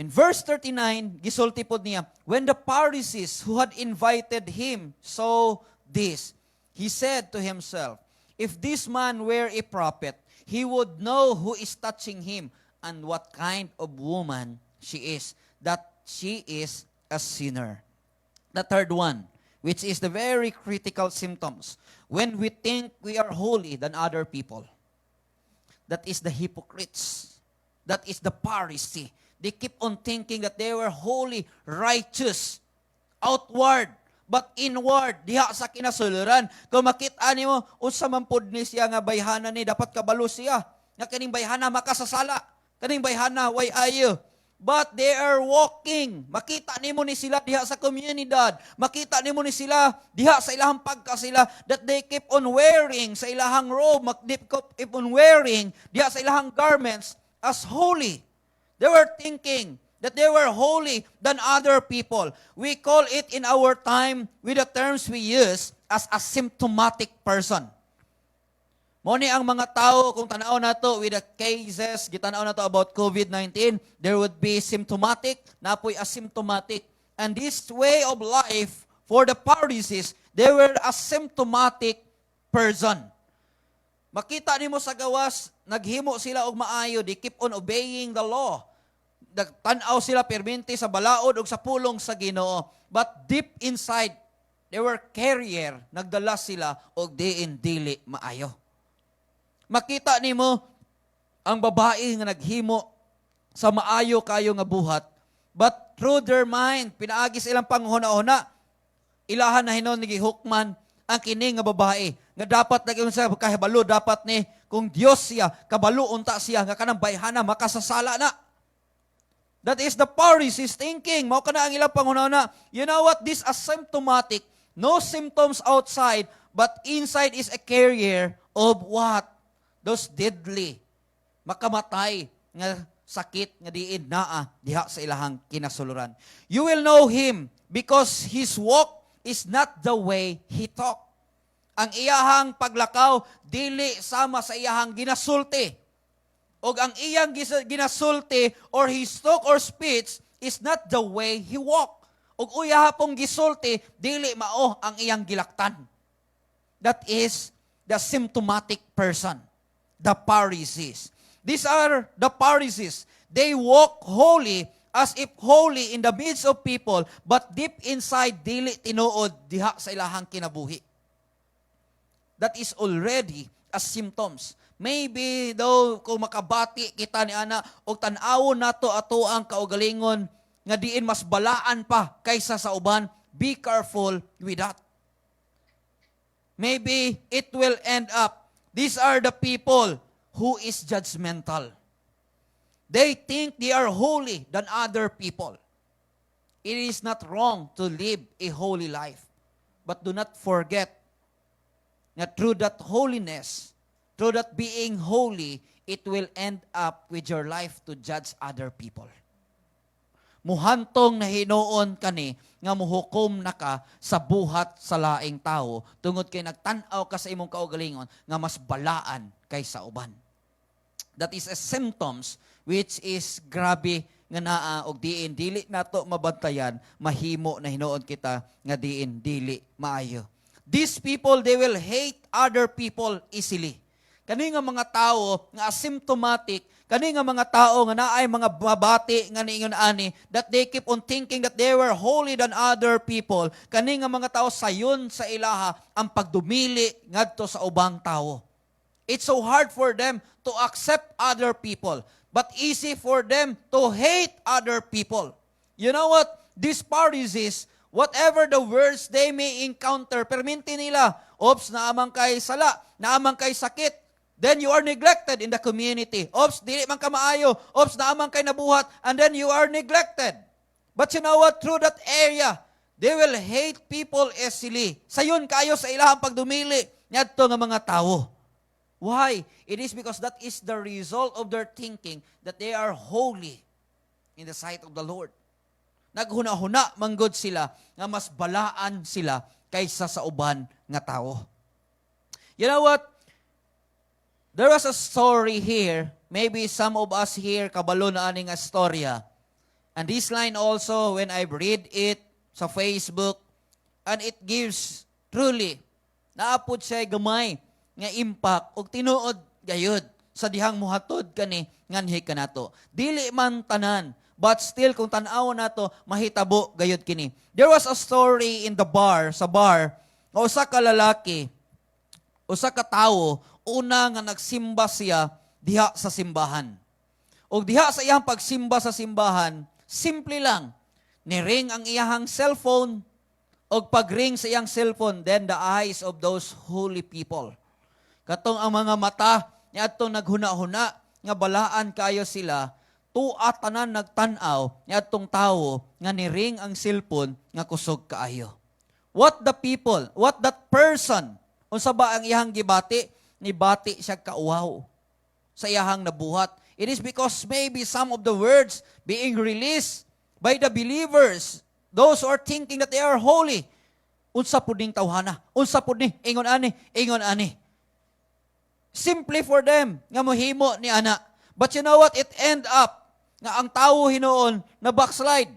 In verse 39, gisulti pod niya, when the Pharisees who had invited him saw this, he said to himself, if this man were a prophet, he would know who is touching him and what kind of woman she is, that she is a sinner. The third one, which is the very critical symptoms, when we think we are holy than other people. That is the hypocrites. That is the Pharisee. They keep on thinking that they were holy, righteous, outward, but inward, diha sa kinasuluran. Kung makita nimo unsa man pud ni siya nga bayhana ni, dapat kabalo siya. Nga kaning bayhana makasasala. Kaning bayhana way ayo. But they are walking. Makita nimo ni sila diha sa komunidad. Makita nimo ni sila diha sa ilahang pagkasila that they keep on wearing sa ilahang robe, keep on wearing diha sa ilahang garments as holy. They were thinking that they were holy than other people. We call it in our time with the terms we use as a symptomatic person. Mo ni ang mga tao, kung tanaw nato with the cases, gitanaw nato about COVID-19, there would be symptomatic, napoy asymptomatic. And this way of life, for the Pharisees, they were a symptomatic person. Makita nimo sa gawas, naghimo sila og maayo, they keep on obeying the law. Tanaw sila permente sa balaod og sa pulong sa Ginoo. But deep inside, they were carrier, nagdala sila og diin dili maayo. Makita nimo ang babae nga naghimo sa maayo kayo nga buhat, but through their mind, pinaagi sa ilang panghuna-una, ilahan na hinon ni hukman ang kini nga babae, nga dapat naging sa kahibalo, dapat ni, kung Dios siya, kabalo unta siya, nga kanang bayhana, makasasala na. That is the Pharisees thinking, mao kana ang ilang panghuna-una. You know what? This asymptomatic, no symptoms outside, but inside is a carrier of what? Those deadly, makamatay nga sakit nga diin naa diha sa ilahang kinasuluran. You will know him because his walk is not the way he talk. Ang iyahang paglakaw dili sama sa iyahang ginasulti. Og ang iyang ginasulti or his talk or speech is not the way he walk. Og uyaha pong gisulti dili mao ang iyang gilaktan. That is the symptomatic person. The Pharisees. These are the Pharisees. They walk holy as if holy in the midst of people, but deep inside, dili tinuod diha sa ilahang kinabuhi. That is already as symptoms. Maybe daw kung makabati kita ni ana og tan-awon nato ato ang kaugalingon nga diin mas balaan pa kaysa sa uban, be careful with that. Maybe it will end up, these are the people who is judgmental. They think they are holy than other people. It is not wrong to live a holy life. But do not forget that through that holiness, through that being holy, it will end up with your life to judge other people. Muhantong na hinuon kani nga muhukom na ka sa buhat sa laing tao tungod kay nagtan-aw ka sa imong kaugalingon nga mas balaan kaysa uban. That is a symptoms which is grabe nga naa og diin dili nato mabantayan, mahimo na hinuon kita nga diin dili maayo. These people, they will hate other people easily. Kani nga mga tao nga asymptomatic, kani nga mga tao nga naay mga babati nga niingon ani that they keep on thinking that they were holy than other people. Kani nga mga tao sayon sa ilaha ang pagdumili ngadto sa ubang tao. It's so hard for them to accept other people, but easy for them to hate other people. You know what? These Pharisees, whatever the words they may encounter, perminti nila, ops, naamang kay sala, naamang kay sakit, then you are neglected in the community. Ops, dili man ka maayo, ops, naamang kay nabuhat, and then you are neglected. But you know what? Through that area, they will hate people easily. Sayon kayo sa ilahang pagdumili, ngadto nga mga tao. Why? It is because that is the result of their thinking that they are holy in the sight of the Lord. Naghuna-huna manggod sila nga mas balaan sila kaysa sa uban nga tao. You know what? There was a story here. Maybe some of us here kabalo na aning storya. And this line also, when I read it sa Facebook, and it gives truly, naapod siya gamay nga impact og tinuod gayud sa dihang muhatod kani nganhi kanato. Dili man tanan, but still kung tan-aw nato mahitabo gayud kini. There was a story in the bar, sa bar, nga usa ka lalaki, usa ka tawo, una nga nagsimba siya diha sa simbahan. Og diha sa iyang pagsimba sa simbahan, simple lang, niring ang iyang cellphone, og pagring sa iyang cellphone, then the eyes of those holy people. Katong ang mga mata niya atong naghuna-huna nga balaan kayo sila, tuwa tanan nagtan-aw niya atong tawo nga niring ang cellphone nga kusog kaayo. What the people, what that person, unsa ba ang iyang gibati? Nibati siya kauwaw sa iyang nabuhat. It is because maybe some of the words being released by the believers, those who are thinking that they are holy, unsa pud ning tawhana, unsa pud ni ingon ani. Simply for them nga mohimo ni ana. But you know what? It end up nga ang tao hinuon na backslide.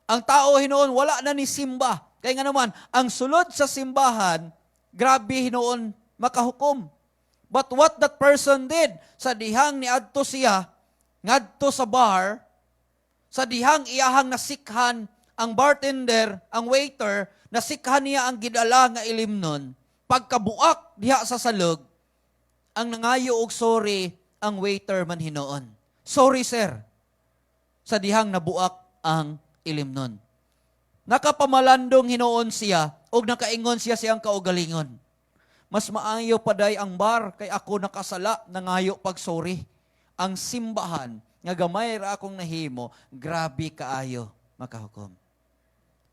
Ang tao hinuon wala na ni simba. Kaya nga naman, ang sulod sa simbahan, grabe hinuon makahukom. But what that person did, sa dihang ni adto siya, ngadto sa bar, sa dihang iyahang nasikhan ang bartender, ang waiter, nasikhan niya ang gidala nga ilimnon, pagkabuak diha sa salog, ang nangayo og sorry ang waiter man hinuon. Sorry sir, sa dihang nabuak ang ilimnon. Nakapamalandong hinuon siya og nakaingon siya siyang kaugalingon. Mas maayo paday ang bar kay ako nakasala nangayo pag sorry. Ang simbahan nga gamay ra akong nahimo, grabe kaayo makahukom.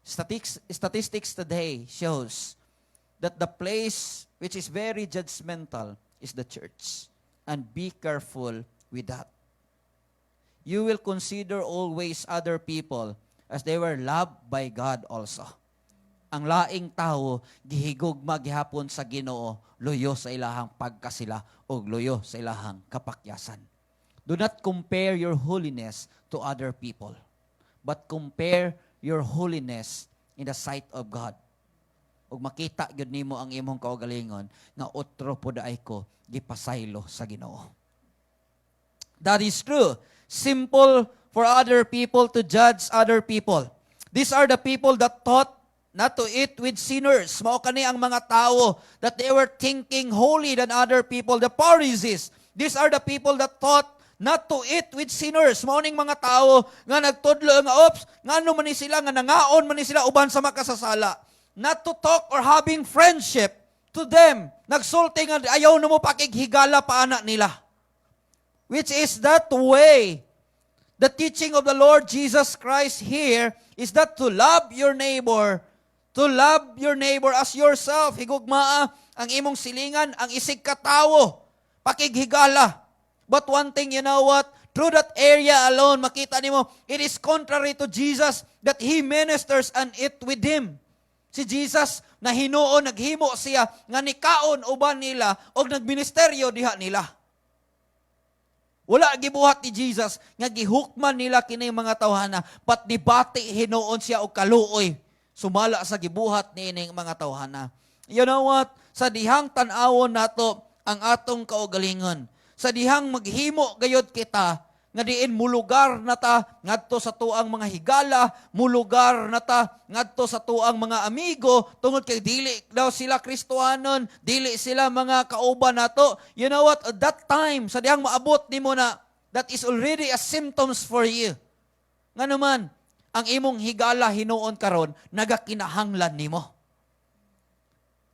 Statistics today shows that the place which is very judgmental is the church. And be careful with that. You will consider always other people as they were loved by God also. Ang laing tao, gihigugma gihapon sa Ginoo, luyo sa ilahang pagkasila o luyo sa ilahang kapakyasan. Do not compare your holiness to other people, but compare your holiness in the sight of God. Ug makita gyud nimo ang imong kaugalingon nga otro pud ay ko gipasaylo sa Ginoo. That is true. Simple for other people to judge other people. These are the people that taught not to eat with sinners. Mao kani ang mga tao that they were thinking holy than other people. The Pharisees, these are the people that taught not to eat with sinners. Mao ning mga tao nga nagtudlo nga ngano man ni sila nga nangaon man ni sila uban sa makasasala. Not to talk or having friendship to them. Nagsulti nga ayaw na mo pakighigala pa anak nila. Which is that way. The teaching of the Lord Jesus Christ here is that to love your neighbor as yourself. Higugmaa ang imong silingan, ang isig katawo, pakighigala. But one thing, you know what? Through that area alone, makita nimo, it is contrary to Jesus that He ministers and eat with Him. Si Jesus, na hinuon, naghimo siya, nga nikaon uban nila, o nagministeryo diha nila. Wala gibuhat ni Jesus, nga gihukman nila kining mga tawhana, pat nibati hinuon siya og kaluoy, sumala sa gibuhat nining mga tawhana. You know what? Sa dihang tan-awon nato ang atong kaugalingon. Sa dihang maghimo gayod kita, nga diin mulugar na ta ngadto sa tuang mga higala, mulugar na ta ngadto sa tuang mga amigo, tungod kay dili daw sila Kristohanon, dili sila mga kauban nato. You know what? At that time, sa dihang maabot nimo na, that is already a symptoms for you. Nga naman, ang imong higala hinuon karon nagakinahanglan nimo.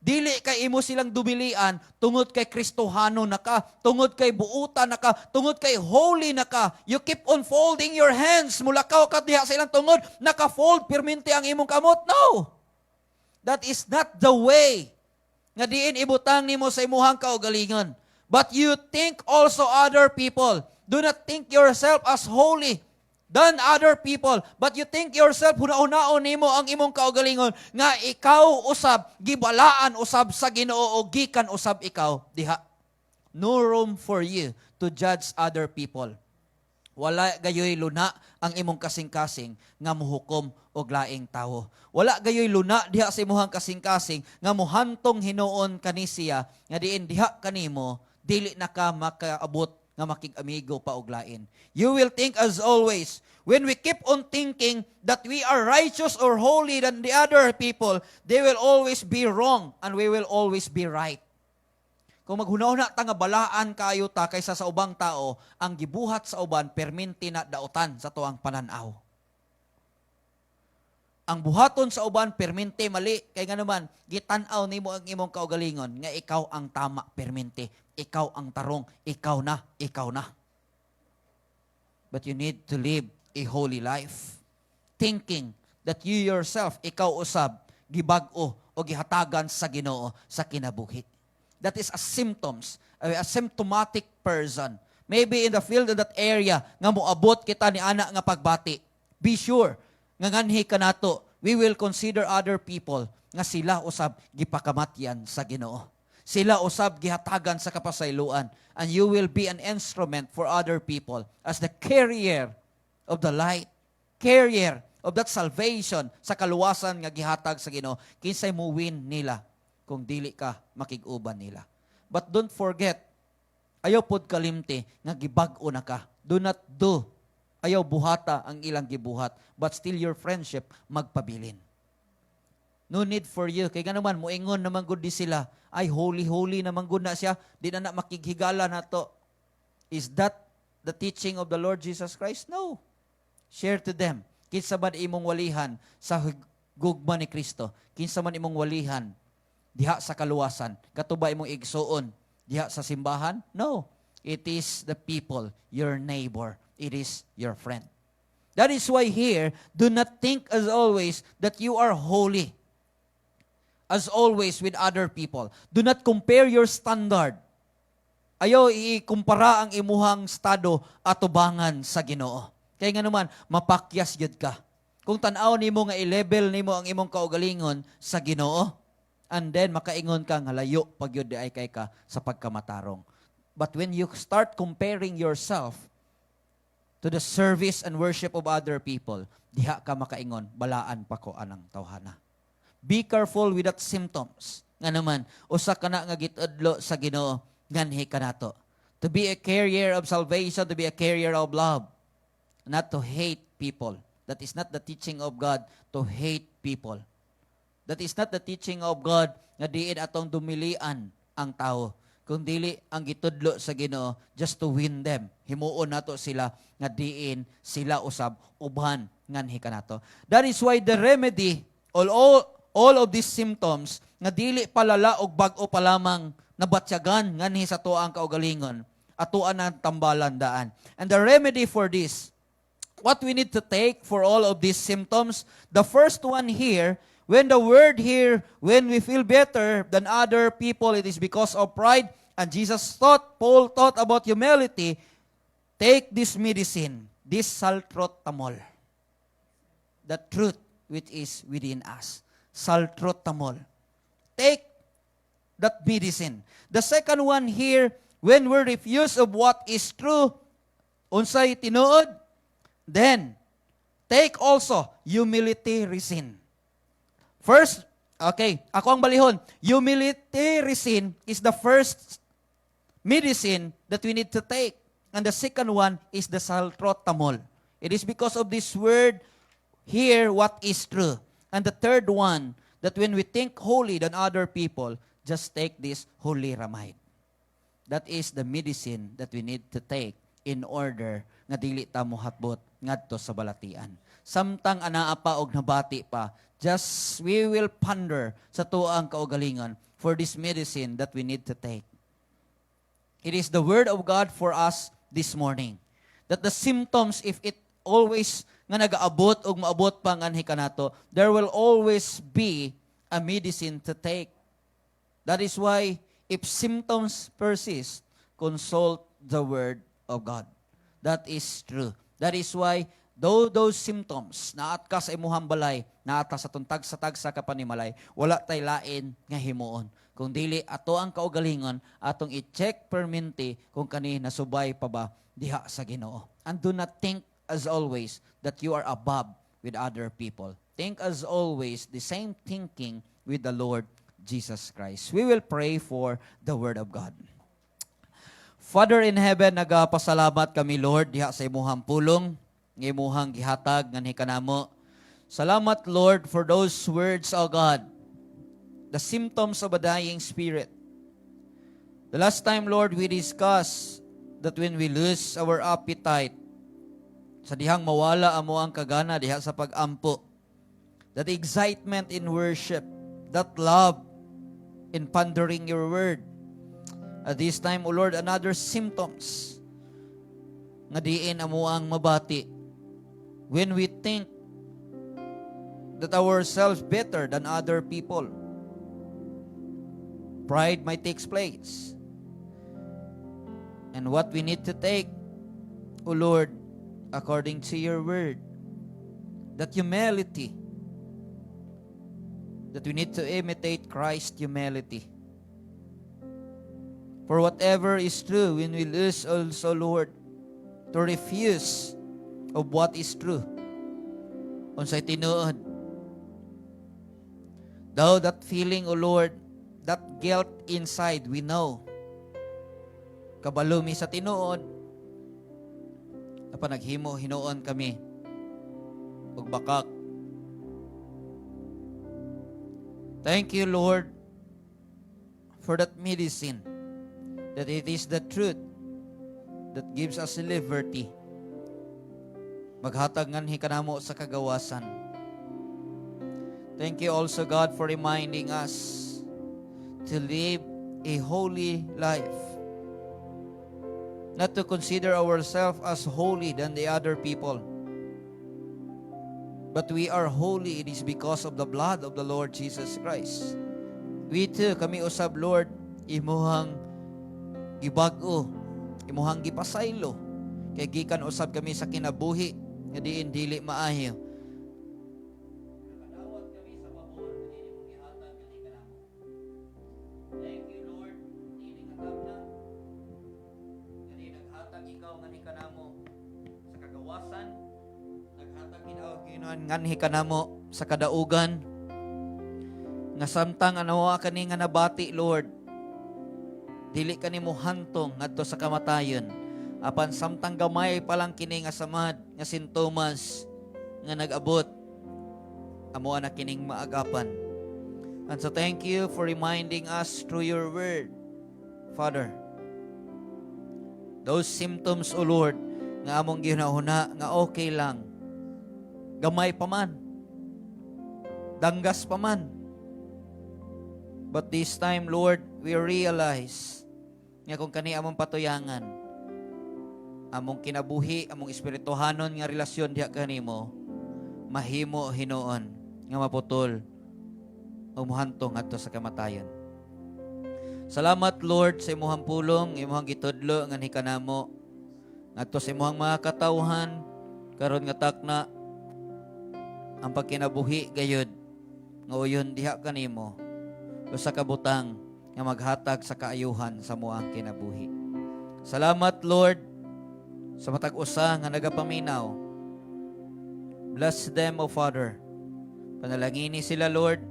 Dili kay imo silang dumilian tungod kay Kristohano na ka, tungod kay buutan na ka, tungod kay holy na ka. You keep on folding your hands. Mulakaw ka diha sa ilang tungod, naka-fold, pirminti ang imong kamot. No! That is not the way nga diin ibutang nimo sa imuhang kaugalingon. But you think also other people. Do not think yourself as holy than other people, but you think yourself, hunaon nimo ang imong kaugalingon, nga ikaw usab, gibalaan usab sa Ginoo, o gikan usab ikaw, diha. No room for you to judge other people. Wala gayoy luna ang imong kasing-kasing, nga muhukom og laing tawo. Wala gayoy luna diha sa imong kasing-kasing, nga muhantong hinuon kanisiya, nga diin diha kanimo, dili na ka makaabot nga makig-amigo pa og lain. You will think as always, when we keep on thinking that we are righteous or holy than the other people, they will always be wrong and we will always be right. Kung maghunahuna ta nga balaan kaayo ta kaysa sa ubang tao, ang gibuhat sa uban perminti na daotan sa tuang pananaw. Ang buhaton sa uban perminti mali, kay nga naman gitan-aw nimo ang imong kaugalingon nga ikaw ang tama perminti, ikaw ang tarong, ikaw na. But you need to live a holy life, thinking that you yourself, ikaw usab, gibag-o o gihatagan sa Ginoo sa kinabuhi. That is a symptomatic person. Maybe in the field of that area, nga moabot kita ni ana nga pagbati. Be sure, nga nganhi ka nato, we will consider other people nga sila usab gipakamatyan sa Ginoo. Sila usab gihatagan sa kapasayloan, and you will be an instrument for other people as the carrier of the light, carrier of that salvation sa kaluwasan nga gihatag sa Ginoo. Kinsay mo win nila kung dili ka makig-uban nila. But don't forget, ayaw pod kalimti nga gibag-o na ka. Do not do. Ayaw buhata ang ilang gibuhat, but still your friendship magpabilin. No need for you. Kaya nga naman, muingon naman gud di sila. Ay, holy naman gud na siya. Di na makighigala na to. Is that the teaching of the Lord Jesus Christ? No. Share to them. Kinsa man imong walihan sa gugma ni Kristo. Kinsa man imong walihan diha sa kaluwasan. Katuba imong igsuon diha sa simbahan? No. It is the people, your neighbor. It is your friend. That is why here, do not think as always that you are holy. As always with other people. Do not compare your standard. Ayaw ikumpara ang imuhang estado atubangan sa Ginoo. Kaya nga naman, mapakyas yun ka. Kung tanaw nimo nga i-level nimo ang imong kaugalingon sa Ginoo, and then makaingon ka nga layo pag yun di ay kay ka sa pagkamatarong. But when you start comparing yourself to the service and worship of other people, diha ka makaingon, balaan pa ko anang tawhana. Be careful with that symptoms. Nga naman, usa ka na nga gitudlo sa Ginoo, nganhi ka nato. To be a carrier of salvation, to be a carrier of love. not to hate people. That is not the teaching of God to hate people. That is not the teaching of God nga diin atong dumilian ang tao. Kung dili ang gitudlo sa Ginoo just to win them. Himuon nato sila nga diin sila usab uban nganhi kanato. That is why the remedy all of these symptoms nga dili palala og bag-o pa lamang nabatyagan nganhi sa tuang kaugalingon atuan ang tambalan daan. And the remedy for this, what we need to take for all of these symptoms, the first one here, when the word here, when we feel better than other people, it is because of pride. And Paul taught about humility. Take this medicine, this saltrotamol, the truth which is within us. Saltrotamol. Take that medicine. The second one here, when we refuse of what is true, unsay tinuod, then take also humility resin. First, okay, ako ang balihon. Humility resin is the first medicine that we need to take. And the second one is the saltrotamol. It is because of this word here, what is true. And the third one, that when we think holy than other people, just take this holy ramide. That is the medicine that we need to take in order nga dili ta mohatbot ngadto sa balatian. Samtang anaa pa og nabati pa, just we will ponder sa tuang kaugalingon for this medicine that we need to take. It is the word of God for us this morning. That the symptoms, if it always nga nagaabot og maabot pa nganhi kanato, there will always be a medicine to take. That is why if symptoms persist, consult the word of God. That is true. That is why though those symptoms naat ka sa imuhang balay, naat ka sa tuntag sa tagsa ka panimalay, wala tay lain nga himuon. Kung dili ato ang kaugalingon atong i-check perminti kung kani nasubay pa ba diha sa Ginoo. And do not think as always that you are above with other people. Think as always the same thinking with the Lord Jesus Christ. We will pray for the word of God. Father in heaven, nagapasalamat kami Lord diha sa imuhang pulong, ng imuhang gihatag nganhi kanamo. Salamat Lord for those words, O God, the symptoms of a dying spirit. The last time Lord we discussed that when we lose our appetite, sa dihang mawala amo ang kagana diha sa pag-ampo, that excitement in worship, that love in pondering your word. At this time, O Lord, another symptoms nga diin amo ang mabati when we think that ourselves better than other people. Pride might take place. And what we need to take, O Lord, according to your word, that humility, that we need to imitate Christ's humility. For whatever is true, when we lose also, Lord, to refuse of what is true. Unsay tinuod. Though that feeling, O Lord, that guilt inside, we know. Kabalumi sa tinuod, apa naghimo, hinuon kami, ug bakak. Thank you, Lord, for that medicine, that it is the truth that gives us liberty. Maghatag nganhi kanamo sa kagawasan. Thank you also, God, for reminding us to live a holy life. Not to consider ourselves as holy than the other people. But we are holy, it is because of the blood of the Lord Jesus Christ. We too, kami usab, Lord, imuhang gibag-o, imuhang gipasaylo, kay gikan usab kami sa kinabuhi, nga diin dili maayo. Nakadawat kami sa pabor, nga diin mong gihatag kani kanamo. Thank you, Lord, diin hatag na, nga diin naghatag ikaw ngani kanamo sa kagawasan, naghatag Ginoon nganhi kanamo sa kadaugan, nga samtang anawa kani nga nabati, Lord, dili kanimo hantong ngadto sa kamatayon, Apan samtang gamay pa lang kini nga samad nga sintomas nga nag-abot, amo na kining maagapan. And so thank you for reminding us through your word, Father. Those symptoms, O Lord, nga among ginahuna nga okay lang. Gamay pa man. Danggas pa man. But this time, Lord, we realize nga kung kani among patuyangan, among kinabuhi, among espirituhanon nga relasyon diha kanimo, mahimo hinuon nga maputol umuhantong adto sa kamatayon. Salamat, Lord, sa imuhang pulong, imuhang gitudlo nga hikanamo ngadto sa imuhang mga katawhan karon nga takna ang pagkinabuhi gayud nga uyon diha kanimo usa ka butang nga maghatag sa kaayuhan sa muang kinabuhi. Salamat, Lord, sa matag usa nga nagapaminaw. Bless them, O Father. Panalangini sila, Lord,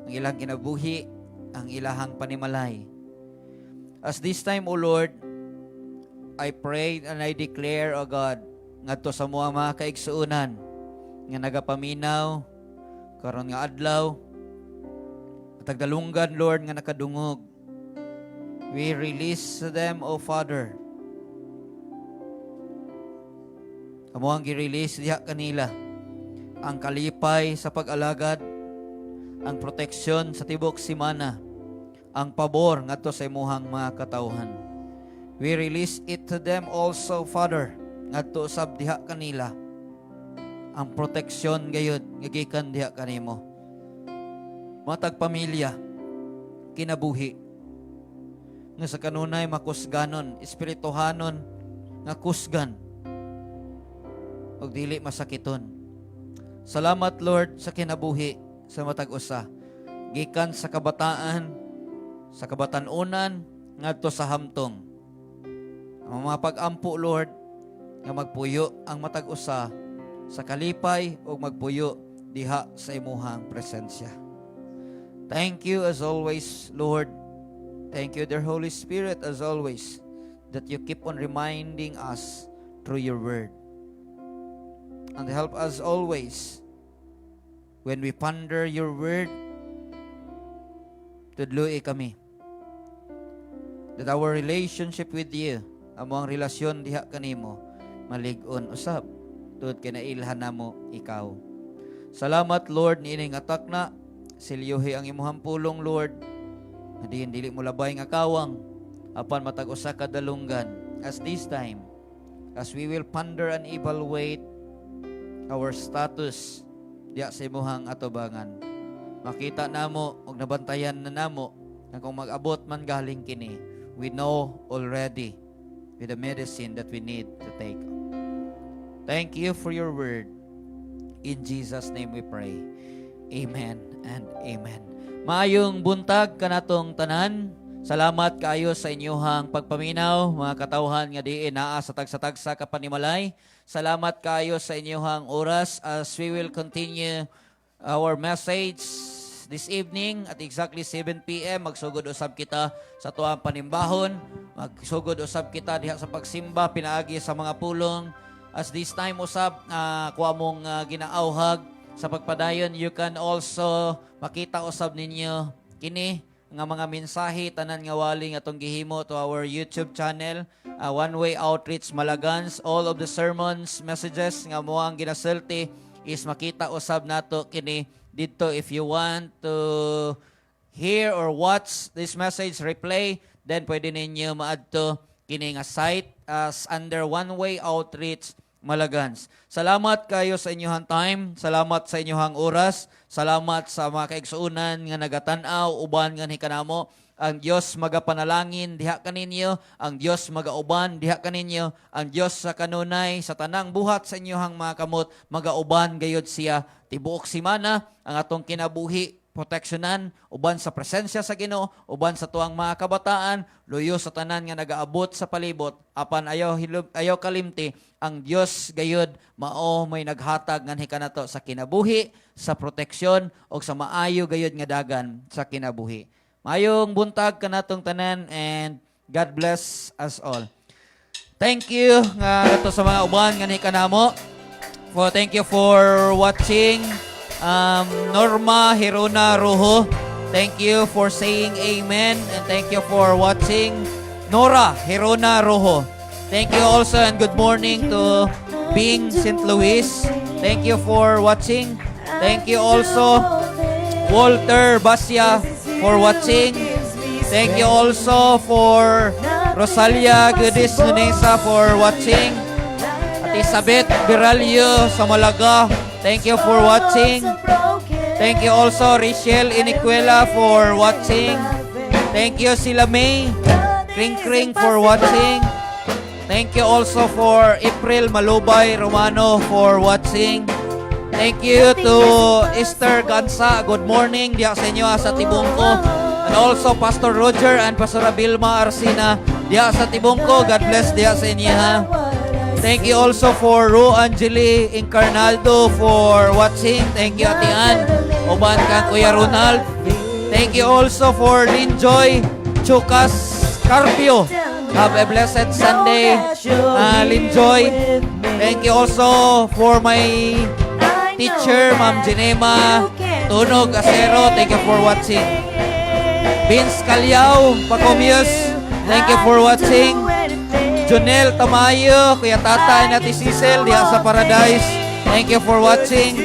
ang ilang kinabuhi, ang ilahang panimalay. As this time, O Lord, I pray and I declare, O God, ngadto sa mga kaigsuunan nga nagapaminaw karon nga adlaw, tagdalunggan, Lord, nga nakadungog. We release them, O Father. Amo ang gi-release diha kanila ang kalipay sa pag-alagad, ang proteksyon sa tibok simana, ang pabor ngadto sa imuhang mga katawhan. We release it to them also, Father, ngadto usab diha kanila ang proteksyon gayud nga gikan diha kanimo. Matag pamilya, kinabuhi, nga sa kanunay makusganon, espirituhanon, nga kusgan, o dili masakiton. Salamat, Lord, sa kinabuhi, sa matag usa, gikan sa kabataan, sa kabatanunan, ngadto sa hamtong. Ang mga pag-ampo, Lord, nga magpuyo ang matag usa sa kalipay o magpuyo diha sa imuhang presensya. Thank you as always, Lord. Thank you, dear Holy Spirit, as always, that you keep on reminding us through your word. And help us always, when we ponder your word, tudloy kami, that our relationship with you, amo ang relasyon diha kanimo, malig-on usab, tungod kinailhan namo ikaw. Salamat, Lord, niining atak na, silyohi ang imuhang pulong, Lord, na dili mo labay nga kawang, apan matag usa ka dalunggan, as this time, as we will ponder and evaluate our status diya sa imuhang atubangan. Makita namo og nabantayan na namo na kung mag-abot man galing kini, we know already with the medicine that we need to take. Thank you for your word. In Jesus' name we pray. Amen and amen. Maayong buntag kanatong tanan. Salamat kaayo sa inyohang pagpaminaw, mga katawhan nga diin naa sa tagsa-tagsa kapanimalay. Salamat kaayo sa inyohang oras as we will continue our message this evening at exactly 7 p.m. Magsugod usab kita sa tuang panimbahon. Magsugod usab kita diha sa pagsimba pinaagi sa mga pulong. As this time usab kuha mong ginaawhag sa pagpadayon, you can also makita usab ninyo kini nga mga mensahe tanan nga waling atong gihimo to our YouTube channel, One Way Outreach Malagans. All of the sermons, messages nga mo ang ginasulti is makita usab nato kini dito. If you want to hear or watch this message replay, then pwede ninyo maadto kini nga site as under One Way Outreach Malagans. Salamat kayo sa inyong time, salamat sa inyong oras, salamat sa mga kaigsuunan nga nagatan-aw, uban nga hikanamo. Ang Dios magapanalangin diha kaninyo, ang Dios magauban diha kaninyo, ang Dios sa kanunay sa tanang buhat sa inyong mga kamot magauban gayud siya tibuok simana ang atong kinabuhi. Proteksyonan, uban sa presensya sa Ginoo, uban sa tuang mga kabataan, luyo sa tanan nga nagaabot sa palibot, apan ayaw kalimti, ang Dios gayud mao may naghatag nganhi kanato sa kinabuhi, sa proteksyon o sa maayo gayud nga dagan sa kinabuhi. Mayong buntag kanatong tanan and God bless us all. Thank you nga ato sa mga uban nga kanamo. Thank you for watching. Norma Hirona Rojo, thank you for saying amen, and thank you for watching. Nora Hirona Rojo, thank you also, and good morning to Bing St. Louis. Thank you for watching. Thank you also Walter Basya for watching. Thank you also for Rosalia Gudis Nunesa for watching. At Isabet Biralyo sa Malaga, thank you for watching. Thank you also Richelle Iniquela for watching. Thank you Sila May Kring Kring for watching. Thank you also for April Malubay Romano for watching. Thank you to Esther Gansa. Good morning diya sa inyo sa Tibungko. And also Pastor Roger and Pastor Vilma Arsina diya sa Tibungko. God bless diya sa inyo ha. Thank you also for Ru Angeli Incarnaldo for watching. Thank you Ate Ann. Uban kang Kuya Ronald. Thank you also for Linjoy Chukas Carpio. Have a blessed Sunday, Linjoy. Thank you also for my teacher, Ma'am Genema Tunog Acero. Thank you for watching. Vince Calyao Pacomius, thank you for watching. Jonel Tamayo, Kuya Tatay Nati Cecil diya sa Paradise, thank you for watching.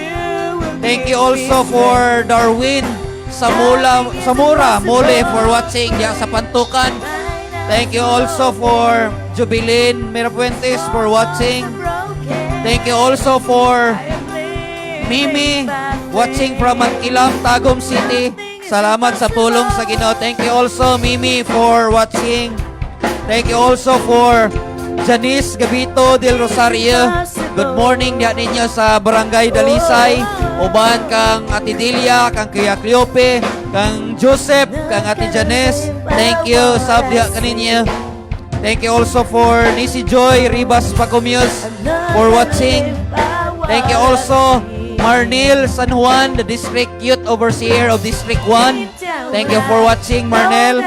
Thank you also for Darwin Samura Mole for watching diya sa Pantukan. Thank you also for Jubilin Mirapuentes for watching. Thank you also for Mimi watching from Mankilam, Tagum City. Salamat sa tulong sa Ginoo. Thank you also Mimi for watching. Thank you also for Janice Gabito del Rosario. Good morning diya ninyo sa Barangay Dalisay. Uban kang Ate Delia, kang Kuya Cleope, kang Joseph, kang Ate Janice. Thank you sab diya kaninyo. Thank you also for Nisi Joy Ribas Pacomius for watching. Thank you also Marnel San Juan, the District Youth Overseer of District 1. Thank you for watching, Marnel.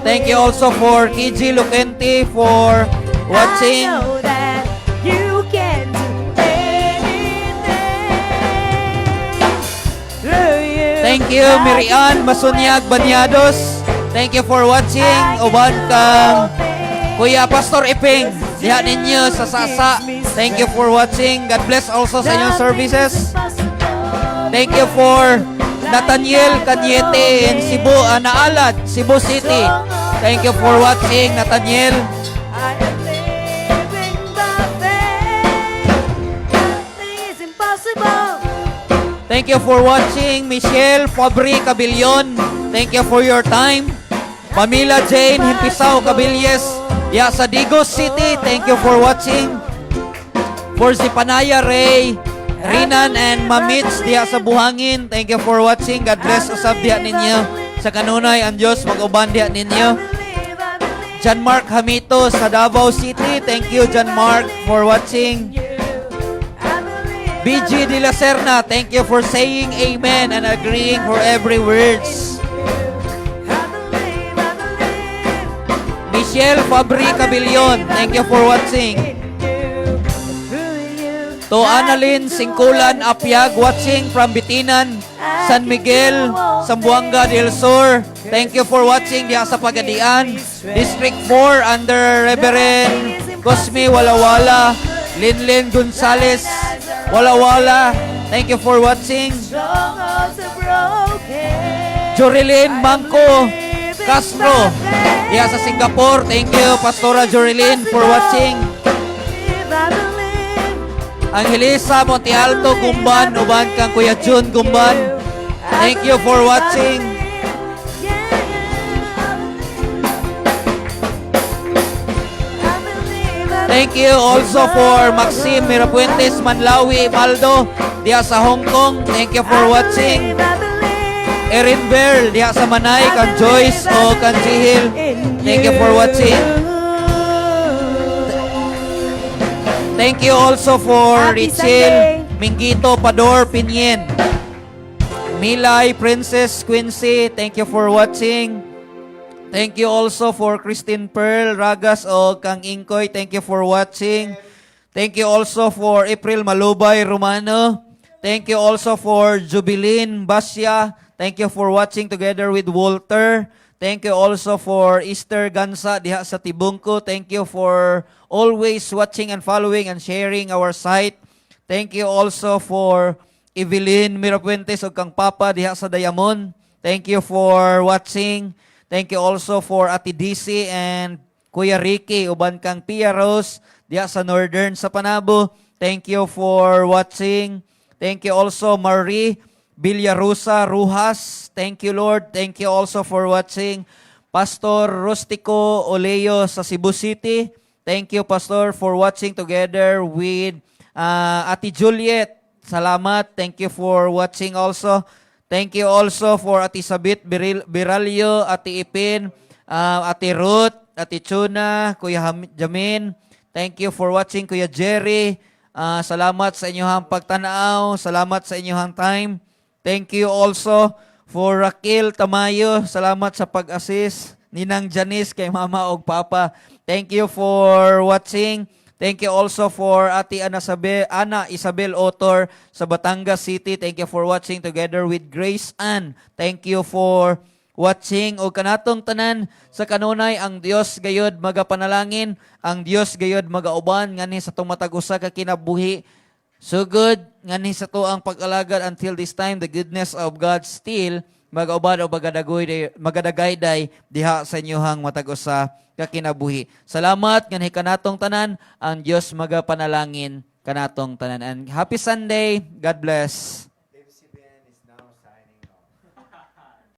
Thank you also for Kiji Lucente for watching. Thank you, Miriam Masunyag Banyados. Thank you for watching. Uban kang Kuya Pastor Iping diha ninyo sa Sasa. Thank you for watching. God bless also sa inyong services. Thank you for Nathaniel Cañete in Cebu, Naalad, Cebu City. Thank you for watching, Nathaniel. Thank you for watching, Michelle Fabri Cabillon. Thank you for your time. Pamela Jane Himpisaw Cabilles, diya sa Digos City. Thank you for watching. For Zipanaya Ray Rinan and Mamits diya sa Buhangin, thank you for watching. God bless usab diya ninyo. Sa kanunay ang Diyos mag-uban diya ninyo. John Mark Hamito sa Davao City, thank you John Mark for watching. BG De La Serna, thank you for saying amen and agreeing for every words. Michelle Fabri Cabillon, thank you for watching. To Annalyn Singkulan Apyag watching from Bitinan, San Miguel, Zamboanga del Sur. Thank you for watching diya sa Pagadian. District 4 under Reverend Cosme Walawala, Linlin Gonzales Walawala. Thank you for watching. Jorilyn Mangko Castro diya sa Singapore. Thank you Pastora Jorilyn for watching. Angelisa Montialto Gumban, uban kang Kuya Jun Gumban. Thank you for watching. Thank you also for Maxim Mirapuentes Manlawi Maldo diya sa Hong Kong. Thank you for watching. Erin Bell diya sa Manay, kang Joyce o kang Jihil. Thank you for watching. Thank you also for Richel Mingito Pador Pinien. Milay Princess Quincy, thank you for watching. Thank you also for Christine Pearl, Ragas o Kang Ingkoy. Thank you for watching. Thank you also for April Malubay Romano. Thank you also for Jubilin Basya. Thank you for watching together with Walter. Thank you also for Easter Gansa diha sa Tibungko. Thank you for always watching and following and sharing our site. Thank you also for Evelyn Mirapuentes o Kang Papa diha sa Diamond. Thank you for watching. Thank you also for Ate DC and Kuya Ricky uban kang Pia Rose diha sa Northern sa Panabo. Thank you for watching. Thank you also Marie Villarosa Rujas. Thank you Lord. Thank you also for watching. Pastor Rustico Oleo sa Cebu City. Thank you Pastor for watching together with Ate Juliet. Salamat. Thank you for watching also. Thank you also for Ate Sabit Biralyo, Ate Ipin, Ate Ruth, Ate Chuna, Kuya Jamin. Thank you for watching, Kuya Jerry. Salamat sa inyong pagtanaw. Salamat sa inyong time. Thank you also for Raquel Tamayo. Salamat sa pag-assist. Ninang Janice kay Mama og Papa. Thank you for watching. Thank you also for Ate Ana Isabel Otor sa Batangas City. Thank you for watching together with Grace Ann. Thank you for watching. O kanatong tanan sa kanunay, ang Dios gayod magapanalangin, ang Dios gayod magauban, ngani sa itong matag-usa ka kinabuhi. So good, ngani sa to ang pag-alagad until this time, the goodness of God still magauban o magadagayday diha sa inyohang matag-usa kakinabuhi. Salamat nganhi kanatong tanan, ang Dios magapanalangin kanatong tanan. And happy Sunday. God bless.